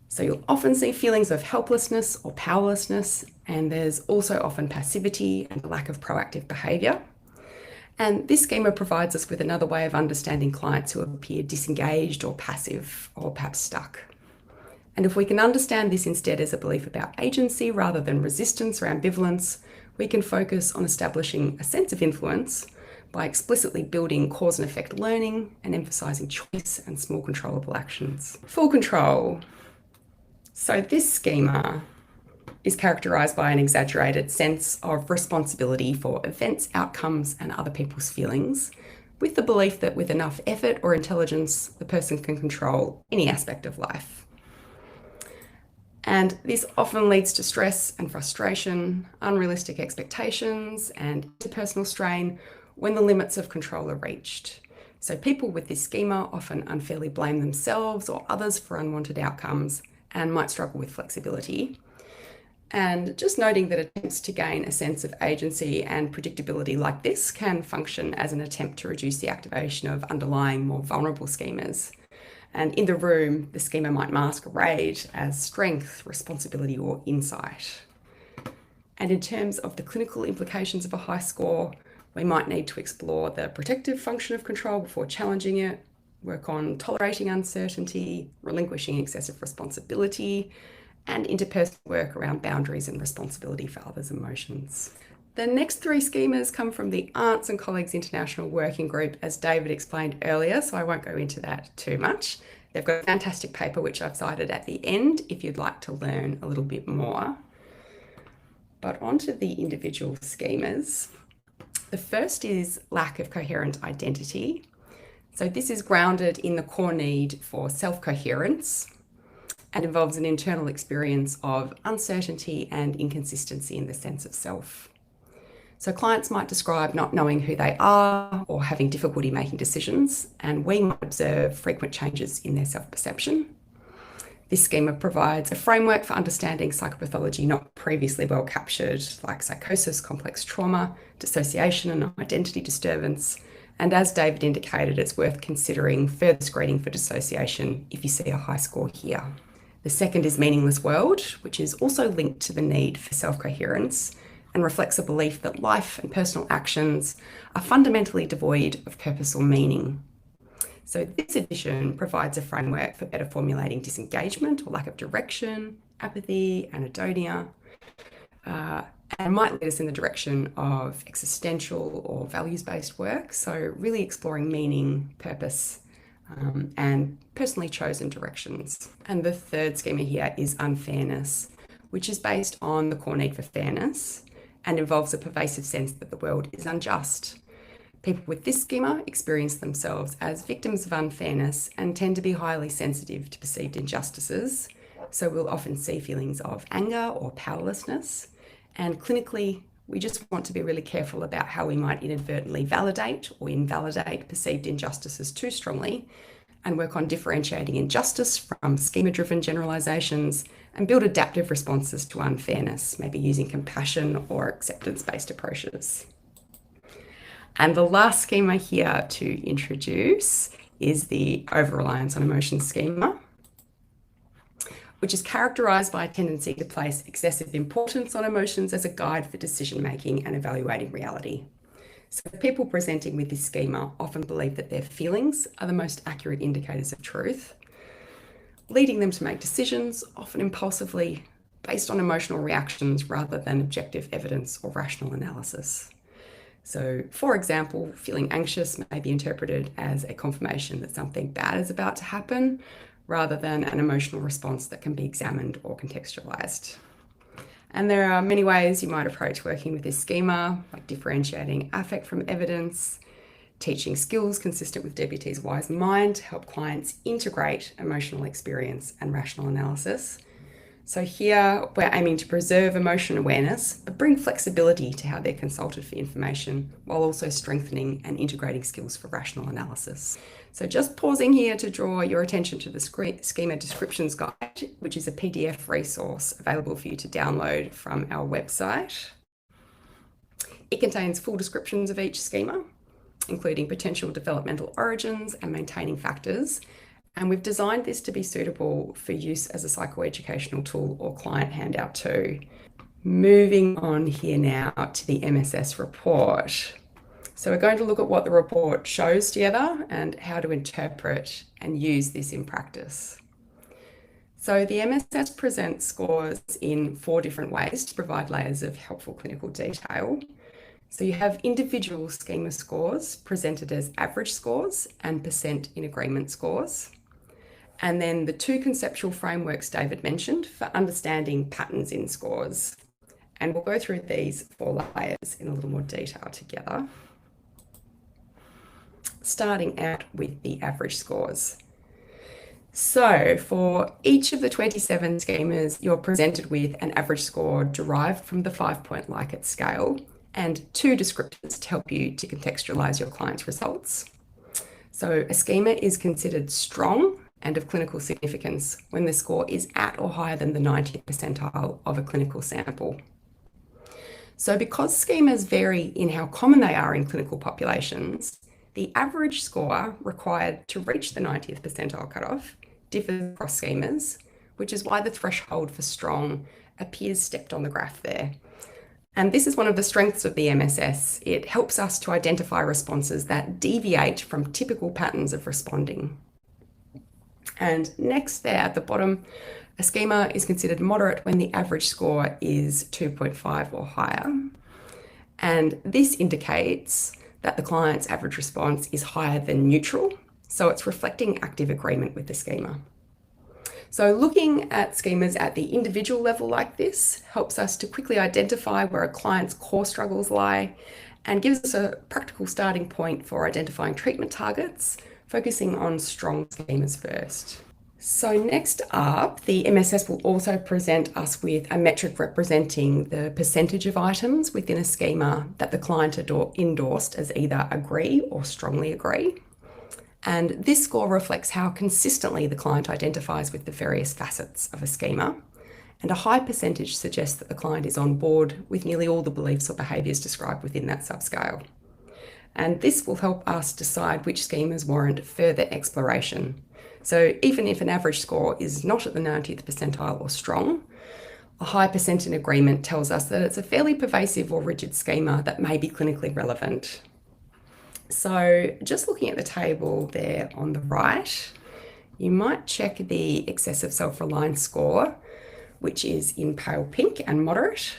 So you'll often see feelings of helplessness or powerlessness, and there's also often passivity and a lack of proactive behaviour. And this schema provides us with another way of understanding clients who appear disengaged or passive or perhaps stuck. And if we can understand this instead as a belief about agency rather than resistance or ambivalence, we can focus on establishing a sense of influence by explicitly building cause and effect learning and emphasising choice and small controllable actions. Full control. So this schema is characterised by an exaggerated sense of responsibility for events, outcomes, and other people's feelings, with the belief that with enough effort or intelligence, the person can control any aspect of life. And this often leads to stress and frustration, unrealistic expectations, and interpersonal strain when the limits of control are reached. So people with this schema often unfairly blame themselves or others for unwanted outcomes and might struggle with flexibility. And just noting that attempts to gain a sense of agency and predictability like this can function as an attempt to reduce the activation of underlying more vulnerable schemas. And in the room, the schema might masquerade as strength, responsibility, or insight. And in terms of the clinical implications of a high score, we might need to explore the protective function of control before challenging it, work on tolerating uncertainty, relinquishing excessive responsibility, and interpersonal work around boundaries and responsibility for others' emotions. The next three schemas come from the Aunts and Colleagues International Working Group, as David explained earlier, so I won't go into that too much. They've got a fantastic paper which I've cited at the end if you'd like to learn a little bit more. But onto the individual schemas. The first is lack of coherent identity. So this is grounded in the core need for self-coherence and involves an internal experience of uncertainty and inconsistency in the sense of self. So clients might describe not knowing who they are or having difficulty making decisions, and we might observe frequent changes in their self-perception. This schema provides a framework for understanding psychopathology not previously well captured, like psychosis, complex trauma, dissociation, and identity disturbance. And as David indicated, it's worth considering further screening for dissociation if you see a high score here. The second is meaningless world, which is also linked to the need for self-coherence and reflects a belief that life and personal actions are fundamentally devoid of purpose or meaning. So this edition provides a framework for better formulating disengagement or lack of direction, apathy, anhedonia, and might lead us in the direction of existential or values-based work. So really exploring meaning, purpose, and personally chosen directions. And the third schema here is unfairness, which is based on the core need for fairness and involves a pervasive sense that the world is unjust. People with this schema experience themselves as victims of unfairness and tend to be highly sensitive to perceived injustices. So we'll often see feelings of anger or powerlessness. And clinically, we just want to be really careful about how we might inadvertently validate or invalidate perceived injustices too strongly, and work on differentiating injustice from schema-driven generalizations and build adaptive responses to unfairness, maybe using compassion or acceptance-based approaches. And the last schema here to introduce is the over-reliance on emotion schema, which is characterized by a tendency to place excessive importance on emotions as a guide for decision-making and evaluating reality. So people presenting with this schema often believe that their feelings are the most accurate indicators of truth, leading them to make decisions, often impulsively, based on emotional reactions rather than objective evidence or rational analysis. So, for example, feeling anxious may be interpreted as a confirmation that something bad is about to happen, rather than an emotional response that can be examined or contextualized. And there are many ways you might approach working with this schema, like differentiating affect from evidence, teaching skills consistent with DBT's wise mind to help clients integrate emotional experience and rational analysis. So here we're aiming to preserve emotion awareness, but bring flexibility to how they're consulted for information, while also strengthening and integrating skills for rational analysis. So just pausing here to draw your attention to the Schema Descriptions Guide, which is a PDF resource available for you to download from our website. It contains full descriptions of each schema, including potential developmental origins and maintaining factors. And we've designed this to be suitable for use as a psychoeducational tool or client handout too. Moving on here now to the MSS report. So we're going to look at what the report shows together and how to interpret and use this in practice. So the MSS presents scores in 4 different ways to provide layers of helpful clinical detail. So you have individual schema scores presented as average scores and percent in agreement scores. And then the 2 conceptual frameworks David mentioned for understanding patterns in scores. And we'll go through these 4 layers in a little more detail together. Starting out with the average scores. So for each of the 27 schemas, you're presented with an average score derived from the 5-point Likert scale and 2 descriptors to help you to contextualize your client's results. So a schema is considered strong and of clinical significance when the score is at or higher than the 90th percentile of a clinical sample. So because schemas vary in how common they are in clinical populations, the average score required to reach the 90th percentile cutoff differs across schemas, which is why the threshold for strong appears stepped on the graph there. And this is one of the strengths of the MSS. It helps us to identify responses that deviate from typical patterns of responding. And next there at the bottom, a schema is considered moderate when the average score is 2.5 or higher. And this indicates that the client's average response is higher than neutral, so it's reflecting active agreement with the schema. So looking at schemas at the individual level like this helps us to quickly identify where a client's core struggles lie and gives us a practical starting point for identifying treatment targets, focusing on strong schemas first. So next up, the MSS will also present us with a metric representing the percentage of items within a schema that the client endorsed as either agree or strongly agree. And this score reflects how consistently the client identifies with the various facets of a schema. And a high percentage suggests that the client is on board with nearly all the beliefs or behaviours described within that subscale. And this will help us decide which schemas warrant further exploration. So even if an average score is not at the 90th percentile or strong, a high percent in agreement tells us that it's a fairly pervasive or rigid schema that may be clinically relevant. So just looking at the table there on the right, you might check the excessive self-reliance score, which is in pale pink and moderate.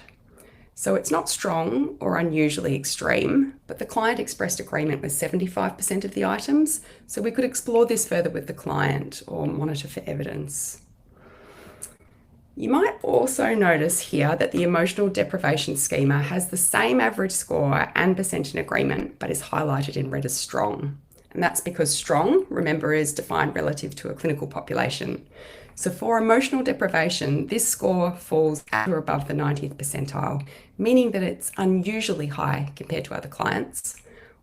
So it's not strong or unusually extreme, but the client expressed agreement with 75% of the items, so we could explore this further with the client or monitor for evidence. You might also notice here that the emotional deprivation schema has the same average score and percent in agreement, but is highlighted in red as strong. And that's because strong, remember, is defined relative to a clinical population. So for emotional deprivation, this score falls at or above the 90th percentile, meaning that it's unusually high compared to other clients,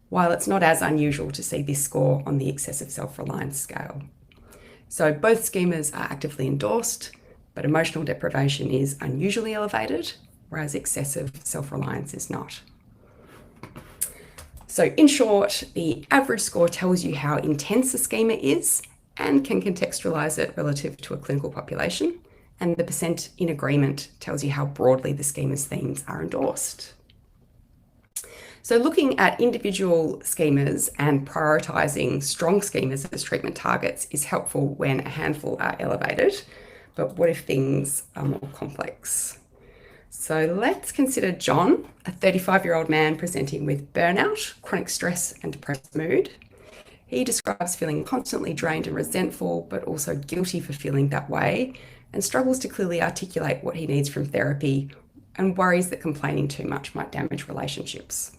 while it's not as unusual to see this score on the excessive self-reliance scale. So both schemas are actively endorsed, but emotional deprivation is unusually elevated, whereas excessive self-reliance is not. So in short, the average score tells you how intense a schema is and can contextualize it relative to a clinical population, and the percent in agreement tells you how broadly the schema's themes are endorsed. So looking at individual schemas and prioritizing strong schemas as treatment targets is helpful when a handful are elevated, but what if things are more complex? So let's consider John, a 35-year-old man presenting with burnout, chronic stress, and depressed mood. He describes feeling constantly drained and resentful, but also guilty for feeling that way, and struggles to clearly articulate what he needs from therapy and worries that complaining too much might damage relationships.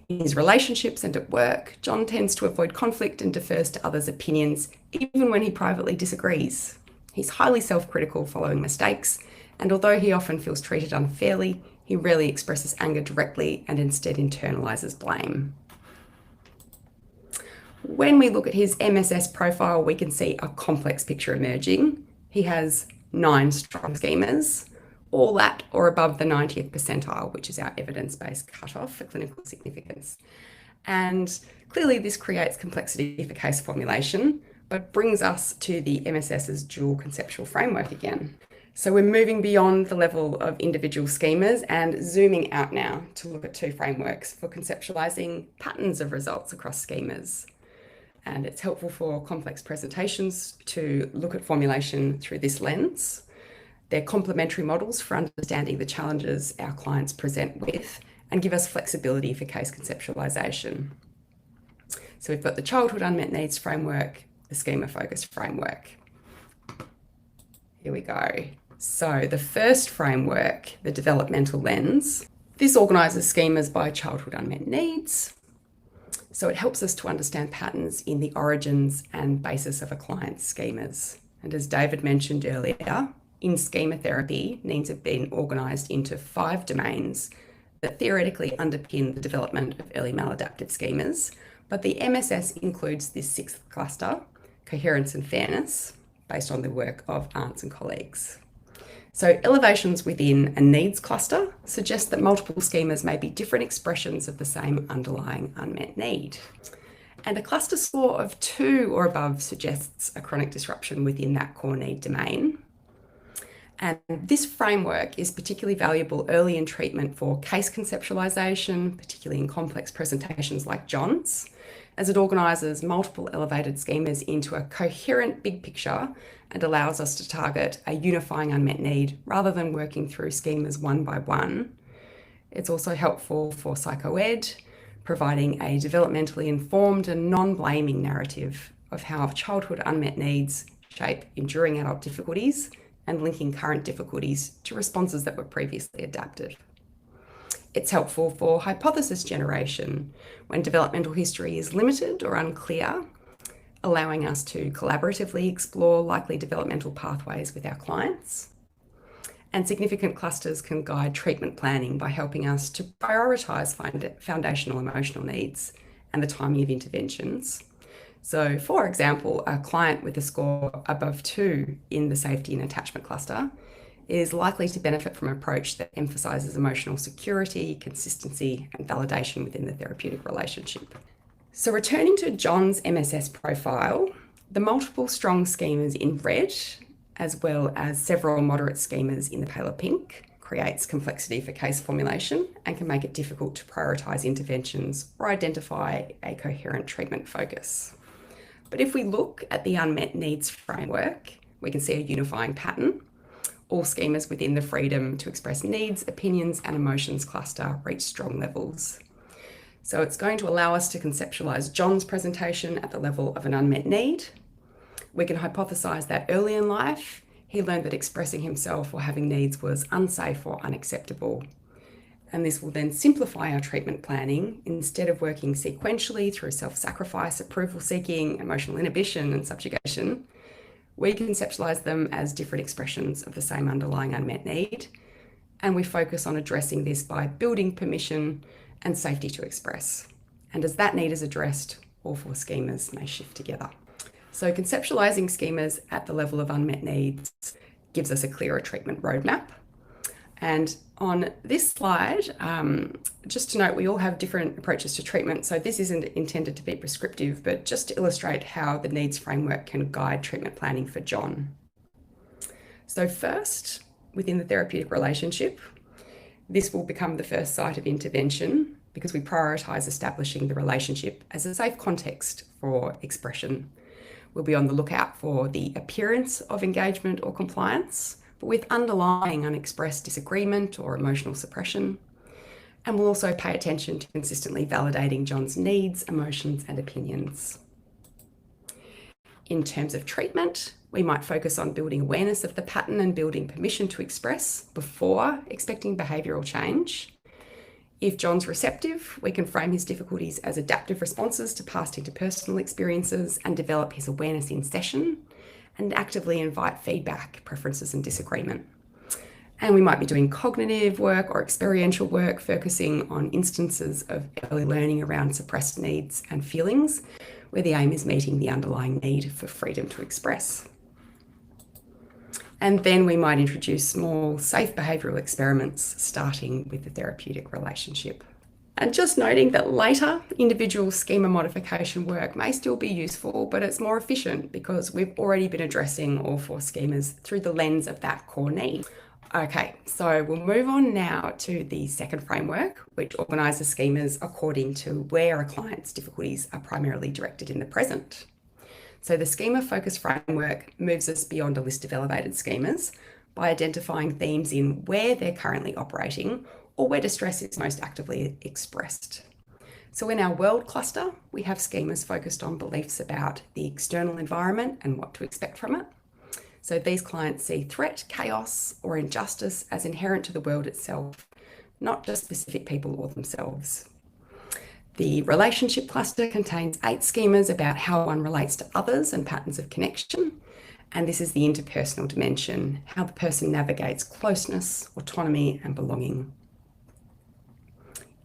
In his relationships and at work, John tends to avoid conflict and defers to others' opinions, even when he privately disagrees. He's highly self-critical following mistakes, and although he often feels treated unfairly, he rarely expresses anger directly and instead internalizes blame. When we look at his MSS profile, we can see a complex picture emerging. He has 9 strong schemas, all at or above the 90th percentile, which is our evidence-based cutoff for clinical significance. And clearly this creates complexity for case formulation, but brings us to the MSS's dual conceptual framework again. So we're moving beyond the level of individual schemas and zooming out now to look at 2 frameworks for conceptualizing patterns of results across schemas. And it's helpful for complex presentations to look at formulation through this lens. They're complementary models for understanding the challenges our clients present with and give us flexibility for case conceptualization. So we've got the childhood unmet needs framework, the schema-focused framework. Here we go. So the first framework, the developmental lens, this organises schemas by childhood unmet needs. So it helps us to understand patterns in the origins and basis of a client's schemas. And as David mentioned earlier, in schema therapy, needs have been organised into 5 domains that theoretically underpin the development of early maladaptive schemas, but the MSS includes this 6th cluster, coherence and fairness, based on the work of Arntz and colleagues. So elevations within a needs cluster suggest that multiple schemas may be different expressions of the same underlying unmet need. And a cluster score of 2 or above suggests a chronic disruption within that core need domain. And this framework is particularly valuable early in treatment for case conceptualization, particularly in complex presentations like John's, as it organises multiple elevated schemas into a coherent big picture and allows us to target a unifying unmet need rather than working through schemas one by one. It's also helpful for psychoed, providing a developmentally informed and non-blaming narrative of how childhood unmet needs shape enduring adult difficulties and linking current difficulties to responses that were previously adapted. It's helpful for hypothesis generation when developmental history is limited or unclear, allowing us to collaboratively explore likely developmental pathways with our clients. And significant clusters can guide treatment planning by helping us to prioritise foundational emotional needs and the timing of interventions. So, for example, a client with a score above 2 in the safety and attachment cluster is likely to benefit from an approach that emphasises emotional security, consistency, and validation within the therapeutic relationship. So, returning to John's MSS profile, the multiple strong schemas in red, as well as several moderate schemas in the paler pink, creates complexity for case formulation and can make it difficult to prioritise interventions or identify a coherent treatment focus. But if we look at the unmet needs framework, we can see a unifying pattern. All schemas within the freedom to express needs, opinions, and emotions cluster reach strong levels. So it's going to allow us to conceptualise John's presentation at the level of an unmet need. We can hypothesise that early in life, he learned that expressing himself or having needs was unsafe or unacceptable. And this will then simplify our treatment planning. Instead of working sequentially through self-sacrifice, approval seeking, emotional inhibition, and subjugation, we conceptualise them as different expressions of the same underlying unmet need. And we focus on addressing this by building permission and safety to express. And as that need is addressed, all 4 schemas may shift together. So conceptualising schemas at the level of unmet needs gives us a clearer treatment roadmap. And on this slide, just to note, we all have different approaches to treatment. So this isn't intended to be prescriptive, but just to illustrate how the needs framework can guide treatment planning for John. So first, within the therapeutic relationship, this will become the first site of intervention because we prioritise establishing the relationship as a safe context for expression. We'll be on the lookout for the appearance of engagement or compliance, but with underlying unexpressed disagreement or emotional suppression. And we'll also pay attention to consistently validating John's needs, emotions, and opinions. In terms of treatment, we might focus on building awareness of the pattern and building permission to express before expecting behavioural change. If John's receptive, we can frame his difficulties as adaptive responses to past interpersonal experiences and develop his awareness in session and actively invite feedback, preferences, and disagreement. And we might be doing cognitive work or experiential work, focusing on instances of early learning around suppressed needs and feelings, where the aim is meeting the underlying need for freedom to express. And then we might introduce small, safe behavioural experiments, starting with the therapeutic relationship. And just noting that later, individual schema modification work may still be useful, but it's more efficient because we've already been addressing all 4 schemas through the lens of that core need. Okay, so we'll move on now to the second framework, which organises schemas according to where a client's difficulties are primarily directed in the present. So the schema-focused framework moves us beyond a list of elevated schemas by identifying themes in where they're currently operating or where distress is most actively expressed. So in our world cluster, we have schemas focused on beliefs about the external environment and what to expect from it. So these clients see threat, chaos, or injustice as inherent to the world itself, not just specific people or themselves. The relationship cluster contains 8 schemas about how one relates to others and patterns of connection. And this is the interpersonal dimension, how the person navigates closeness, autonomy, and belonging.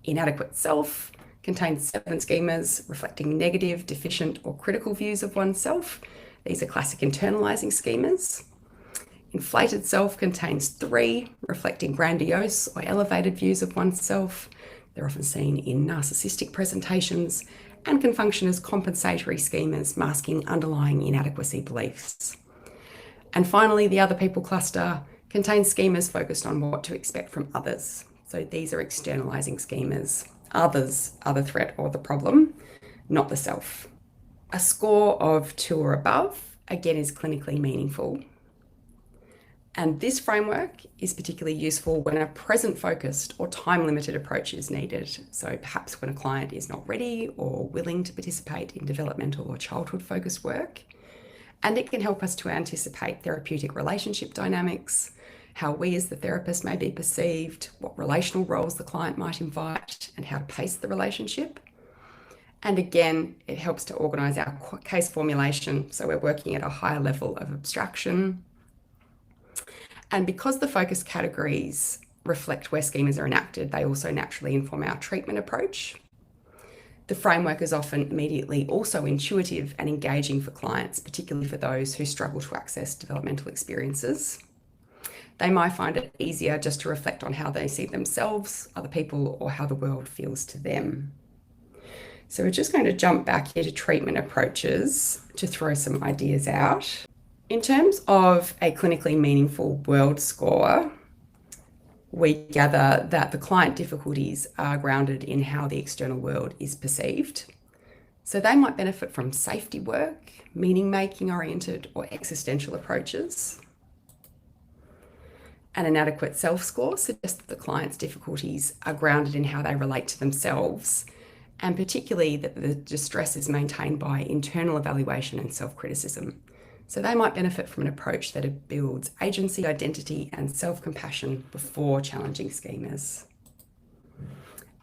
Inadequate self contains 7 schemas reflecting negative, deficient, or critical views of oneself. These are classic internalizing schemas. Inflated self contains 3 reflecting grandiose or elevated views of oneself. They're often seen in narcissistic presentations and can function as compensatory schemas masking underlying inadequacy beliefs. And finally, the other people cluster contains schemas focused on what to expect from others. So these are externalizing schemas. Others are the threat or the problem, not the self. A score of 2 or above, again, is clinically meaningful. And this framework is particularly useful when a present-focused or time-limited approach is needed. So perhaps when a client is not ready or willing to participate in developmental or childhood-focused work. And it can help us to anticipate therapeutic relationship dynamics, how we as the therapist may be perceived, what relational roles the client might invite, and how to pace the relationship. And again, it helps to organise our case formulation, so we're working at a higher level of abstraction. And because the focus categories reflect where schemas are enacted, they also naturally inform our treatment approach. The framework is often immediately also intuitive and engaging for clients, particularly for those who struggle to access developmental experiences. They might find it easier just to reflect on how they see themselves, other people, or how the world feels to them. So we're just going to jump back here to treatment approaches to throw some ideas out. In terms of a clinically meaningful world score, we gather that the client difficulties are grounded in how the external world is perceived. So they might benefit from safety work, meaning-making oriented or existential approaches. An inadequate self-score suggests that the client's difficulties are grounded in how they relate to themselves, and particularly that the distress is maintained by internal evaluation and self-criticism. So they might benefit from an approach that builds agency, identity, and self-compassion before challenging schemas.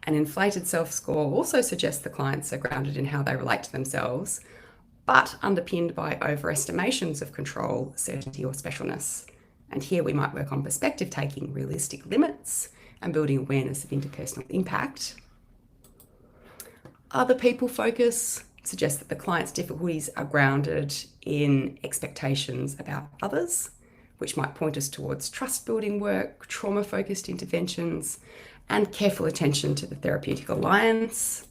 An inflated self-score also suggests the clients are grounded in how they relate to themselves, but underpinned by overestimations of control, certainty, or specialness. And here we might work on perspective taking, realistic limits, and building awareness of interpersonal impact. Other people focus suggests that the client's difficulties are grounded in expectations about others, which might point us towards trust-building work, trauma-focused interventions, and careful attention to the therapeutic alliance.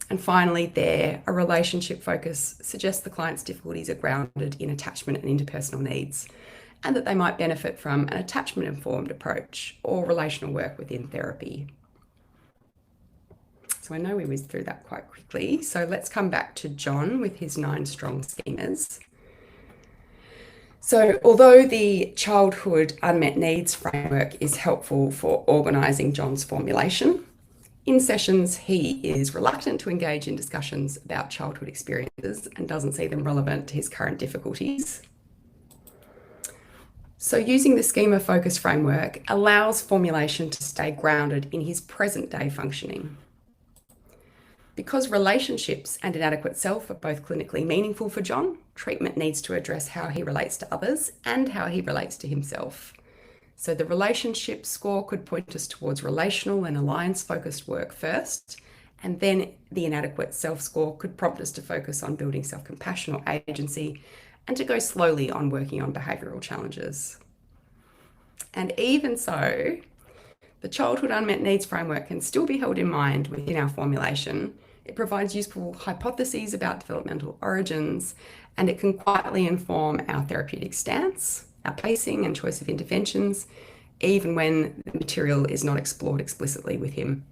And finally, a relationship focus suggests the client's difficulties are grounded in attachment and interpersonal needs, and that they might benefit from an attachment-informed approach or relational work within therapy. So I know we whizzed through that quite quickly. So let's come back to John with his 9 strong schemas. So although the childhood unmet needs framework is helpful for organising John's formulation, in sessions he is reluctant to engage in discussions about childhood experiences and doesn't see them relevant to his current difficulties. So using the schema-focused framework allows formulation to stay grounded in his present-day functioning. Because relationships and inadequate self are both clinically meaningful for John, treatment needs to address how he relates to others and how he relates to himself. So the relationship score could point us towards relational and alliance-focused work first, and then the inadequate self score could prompt us to focus on building self-compassion or agency, and to go slowly on working on behavioural challenges. And even so, the childhood unmet needs framework can still be held in mind within our formulation. It provides useful hypotheses about developmental origins, and it can quietly inform our therapeutic stance, our pacing and choice of interventions, even when the material is not explored explicitly with him.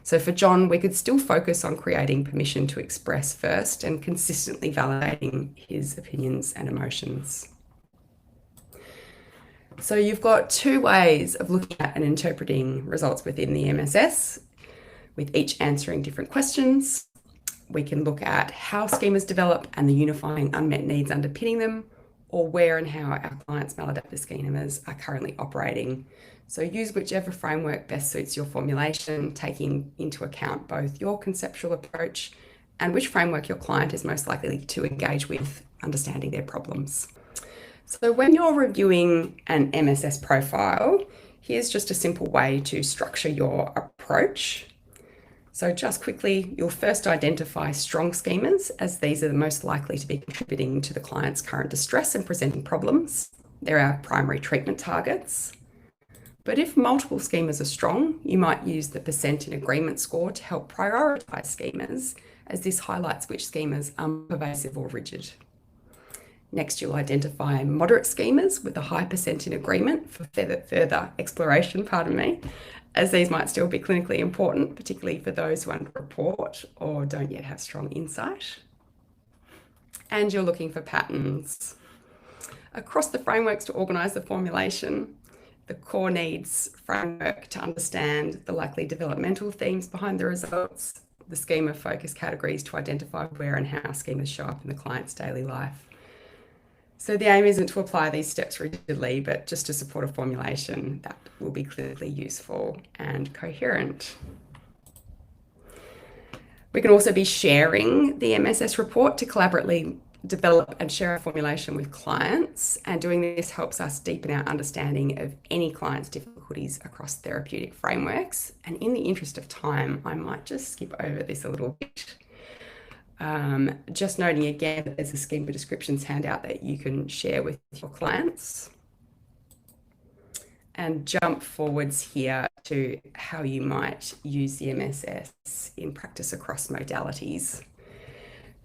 So for John, we could still focus on creating permission to express first and consistently validating his opinions and emotions. So you've got 2 ways of looking at and interpreting results within the MSS, with each answering different questions. We can look at how schemas develop and the unifying unmet needs underpinning them, or where and how our clients' maladaptive schemas are currently operating. So use whichever framework best suits your formulation, taking into account both your conceptual approach and which framework your client is most likely to engage with, understanding their problems. So when you're reviewing an MSS profile, here's just a simple way to structure your approach. So just quickly, you'll first identify strong schemas, as these are the most likely to be contributing to the client's current distress and presenting problems. They're our primary treatment targets. But if multiple schemas are strong, you might use the percent in agreement score to help prioritise schemas, as this highlights which schemas are pervasive or rigid. Next, you'll identify moderate schemas with a high percent in agreement for further exploration, as these might still be clinically important, particularly for those who underreport or don't yet have strong insight. And you're looking for patterns. Across the frameworks to organise the formulation, the core needs framework to understand the likely developmental themes behind the results, the schema focus categories to identify where and how schemas show up in the client's daily life. So the aim isn't to apply these steps rigidly, but just to support a formulation that will be clearly useful and coherent. We can also be sharing the MSS report to collaboratively develop and share a formulation with clients, and doing this helps us deepen our understanding of any client's difficulties across therapeutic frameworks. And in the interest of time, I might just skip over this a little bit. Just noting again that there's a schema descriptions handout that you can share with your clients. And jump forwards here to how you might use the MSS in practice across modalities.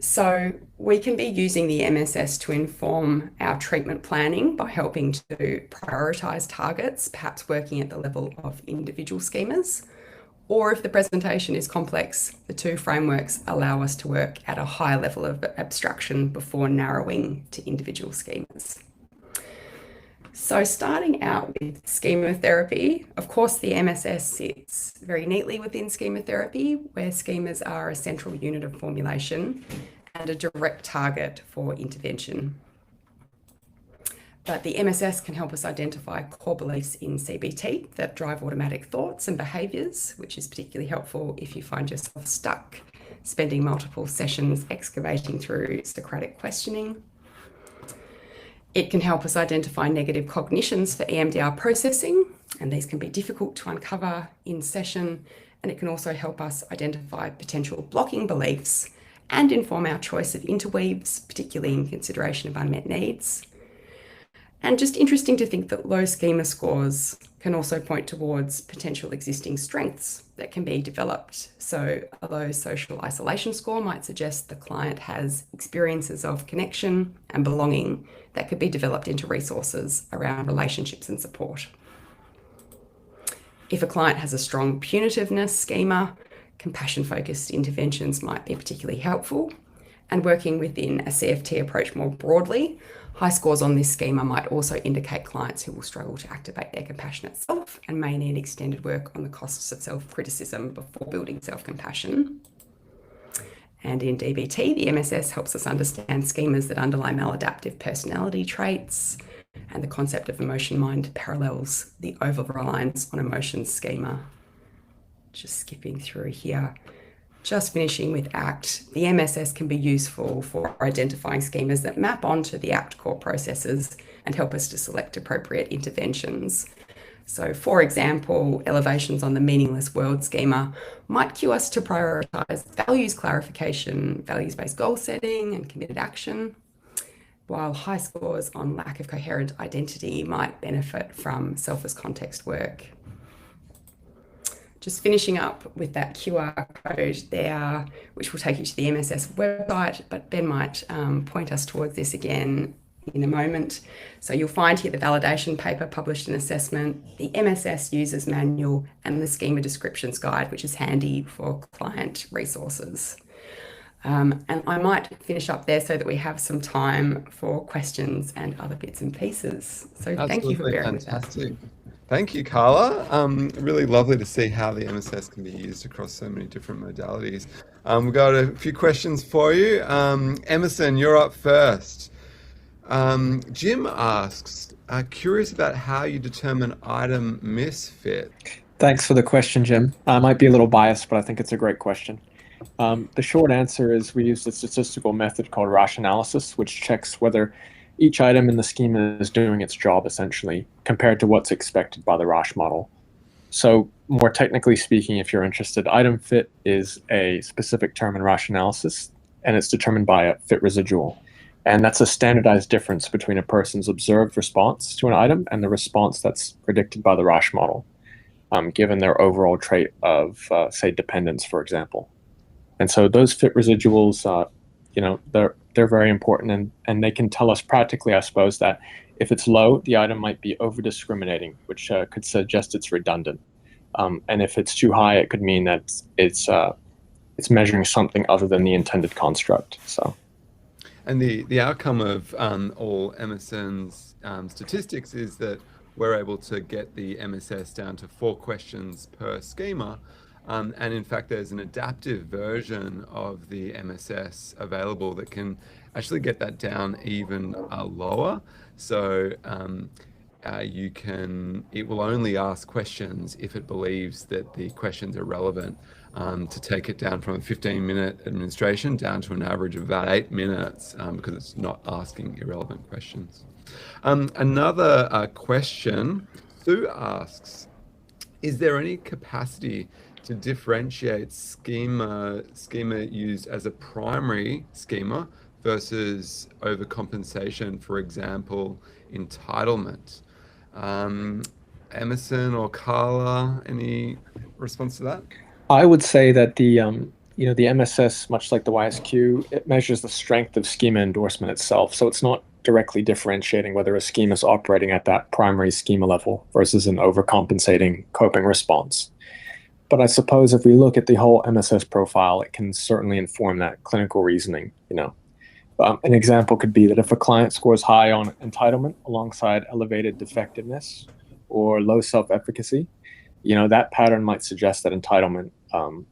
So we can be using the MSS to inform our treatment planning by helping to prioritise targets, perhaps working at the level of individual schemas. Or if the presentation is complex, the two frameworks allow us to work at a higher level of abstraction before narrowing to individual schemas. So starting out with schema therapy, of course, the MSS sits very neatly within schema therapy, where schemas are a central unit of formulation and a direct target for intervention. But the MSS can help us identify core beliefs in CBT that drive automatic thoughts and behaviours, which is particularly helpful if you find yourself stuck, spending multiple sessions excavating through Socratic questioning. It can help us identify negative cognitions for EMDR processing, and these can be difficult to uncover in session. And it can also help us identify potential blocking beliefs and inform our choice of interweaves, particularly in consideration of unmet needs. And just interesting to think that low schema scores can also point towards potential existing strengths that can be developed. So a low social isolation score might suggest the client has experiences of connection and belonging that could be developed into resources around relationships and support. If a client has a strong punitiveness schema, compassion-focused interventions might be particularly helpful. And working within a CFT approach more broadly, high scores on this schema might also indicate clients who will struggle to activate their compassionate self and may need extended work on the costs of self-criticism before building self-compassion. And in DBT, the MSS helps us understand schemas that underlie maladaptive personality traits, and the concept of emotion-mind parallels the over-reliance on emotions schema. Just skipping through here. Just finishing with ACT, the MSS can be useful for identifying schemas that map onto the ACT core processes and help us to select appropriate interventions. So, for example, elevations on the meaningless world schema might cue us to prioritise values clarification, values-based goal setting, and committed action, while high scores on lack of coherent identity might benefit from self as context work. Just finishing up with that QR code there, which will take you to the MSS website, but Ben might point us towards this again in a moment. So you'll find here the validation paper published in assessment, the MSS users manual, and the schema descriptions guide, which is handy for client resources. And I might finish up there so that we have some time for questions and other bits and pieces. So thank you for bearing with that. Thank you, Carla. Really lovely to see how the MSS can be used across so many different modalities. We've got a few questions for you. Emerson, you're up first. Jim asks, curious about how you determine item misfit. Thanks for the question, Jim. I might be a little biased, but I think it's a great question. The short answer is we use a statistical method called Rasch analysis, which checks whether each item in the schema is doing its job, essentially, compared to what's expected by the Rasch model. So more technically speaking, if you're interested, item fit is a specific term in Rasch analysis, and it's determined by a fit residual. And that's a standardized difference between a person's observed response to an item and the response that's predicted by the Rasch model, given their overall trait of, say, dependence, for example. And so those fit residuals, they're very important, and they can tell us practically, I suppose, that if it's low, the item might be over-discriminating, which could suggest it's redundant. And if it's too high, it could mean that it's measuring something other than the intended construct. So, and the outcome of all MSN's statistics is that we're able to get the MSS down to 4 questions per schema. And in fact, there's an adaptive version of the MSS available that can actually get that down even lower. So it will only ask questions if it believes that the questions are relevant, to take it down from a 15-minute administration down to an average of about 8 minutes, because it's not asking irrelevant questions. Another question, Sue asks, is there any capacity to differentiate schema used as a primary schema versus overcompensation, for example, entitlement? Emerson or Carla, any response to that? I would say that the MSS, much like the YSQ, it measures the strength of schema endorsement itself. So it's not directly differentiating whether a schema is operating at that primary schema level versus an overcompensating coping response. But I suppose if we look at the whole MSS profile, it can certainly inform that clinical reasoning. An example could be that if a client scores high on entitlement alongside elevated defectiveness or low self-efficacy, that pattern might suggest that entitlement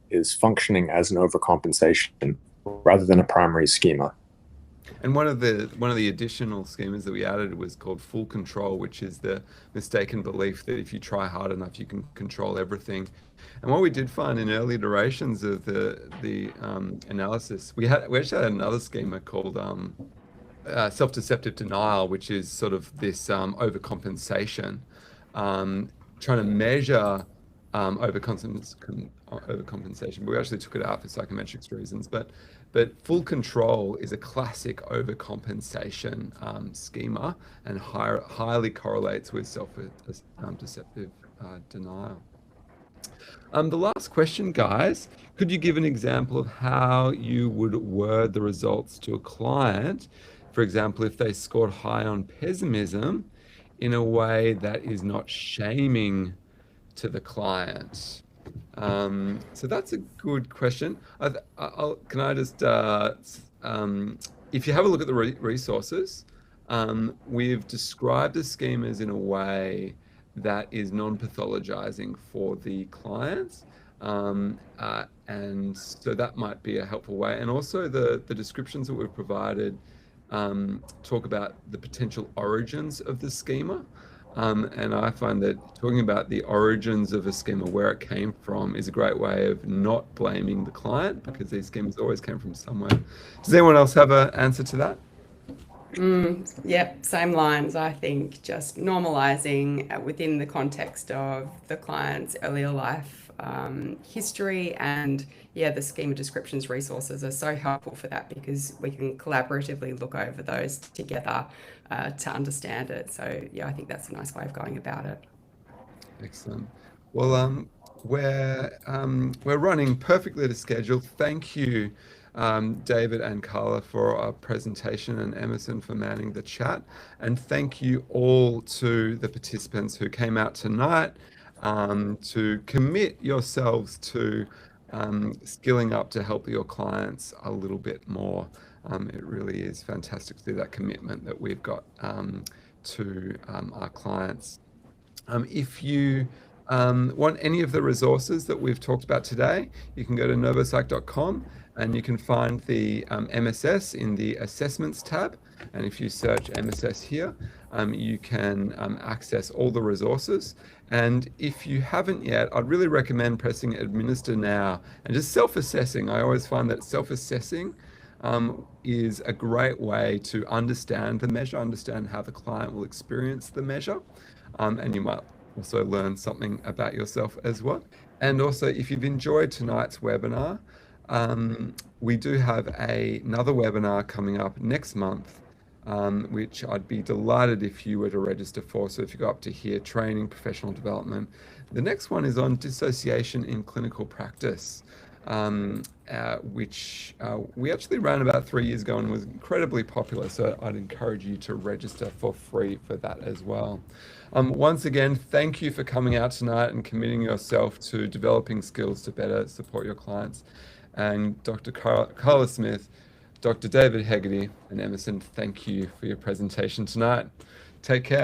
is functioning as an overcompensation rather than a primary schema. And one of the additional schemas that we added was called full control, which is the mistaken belief that if you try hard enough, you can control everything. And what we did find in early iterations of the analysis, we actually had another schema called self-deceptive denial, which is sort of this overcompensation, trying to measure overcompensation. But we actually took it out for psychometrics reasons. But full control is a classic overcompensation schema, and highly correlates with self-deceptive denial. The last question, guys, could you give an example of how you would word the results to a client? For example, if they scored high on pessimism, in a way that is not shaming to the client. So that's a good question. Can I just, if you have a look at the resources, we've described the schemas in a way that is non-pathologizing for the clients. And so that might be a helpful way. And also the descriptions that we've provided talk about the potential origins of the schema. And I find that talking about the origins of a schema, where it came from, is a great way of not blaming the client, because these schemas always came from somewhere. Does anyone else have an answer to that? Yep, same lines. I think just normalizing within the context of the client's earlier life history, and the schema descriptions resources are so helpful for that, because we can collaboratively look over those together to understand it. So I think that's a nice way of going about it. Excellent. Well, we're running perfectly to schedule. Thank you, David and Carla, for our presentation, and Emerson for manning the chat. And thank you all to the participants who came out tonight to commit yourselves to skilling up to help your clients a little bit more. It really is fantastic to see that commitment that we've got to our clients. If you want any of the resources that we've talked about today, you can go to novopsych.com, and you can find the MSS in the Assessments tab. And if you search MSS here, you can access all the resources. And if you haven't yet, I'd really recommend pressing Administer Now and just self-assessing. I always find that self-assessing is a great way to understand the measure, understand how the client will experience the measure. And you might also learn something about yourself as well. And also, if you've enjoyed tonight's webinar, we do have another webinar coming up next month, which I'd be delighted if you were to register for. So if you go up to here, training, professional development, the next one is on dissociation in clinical practice, which we actually ran about 3 years ago and was incredibly popular. So I'd encourage you to register for free for that as well. Once again, thank you for coming out tonight and committing yourself to developing skills to better support your clients. And Dr. Carla Smith, Dr. David Hegarty, and Emerson, thank you for your presentation tonight. Take care.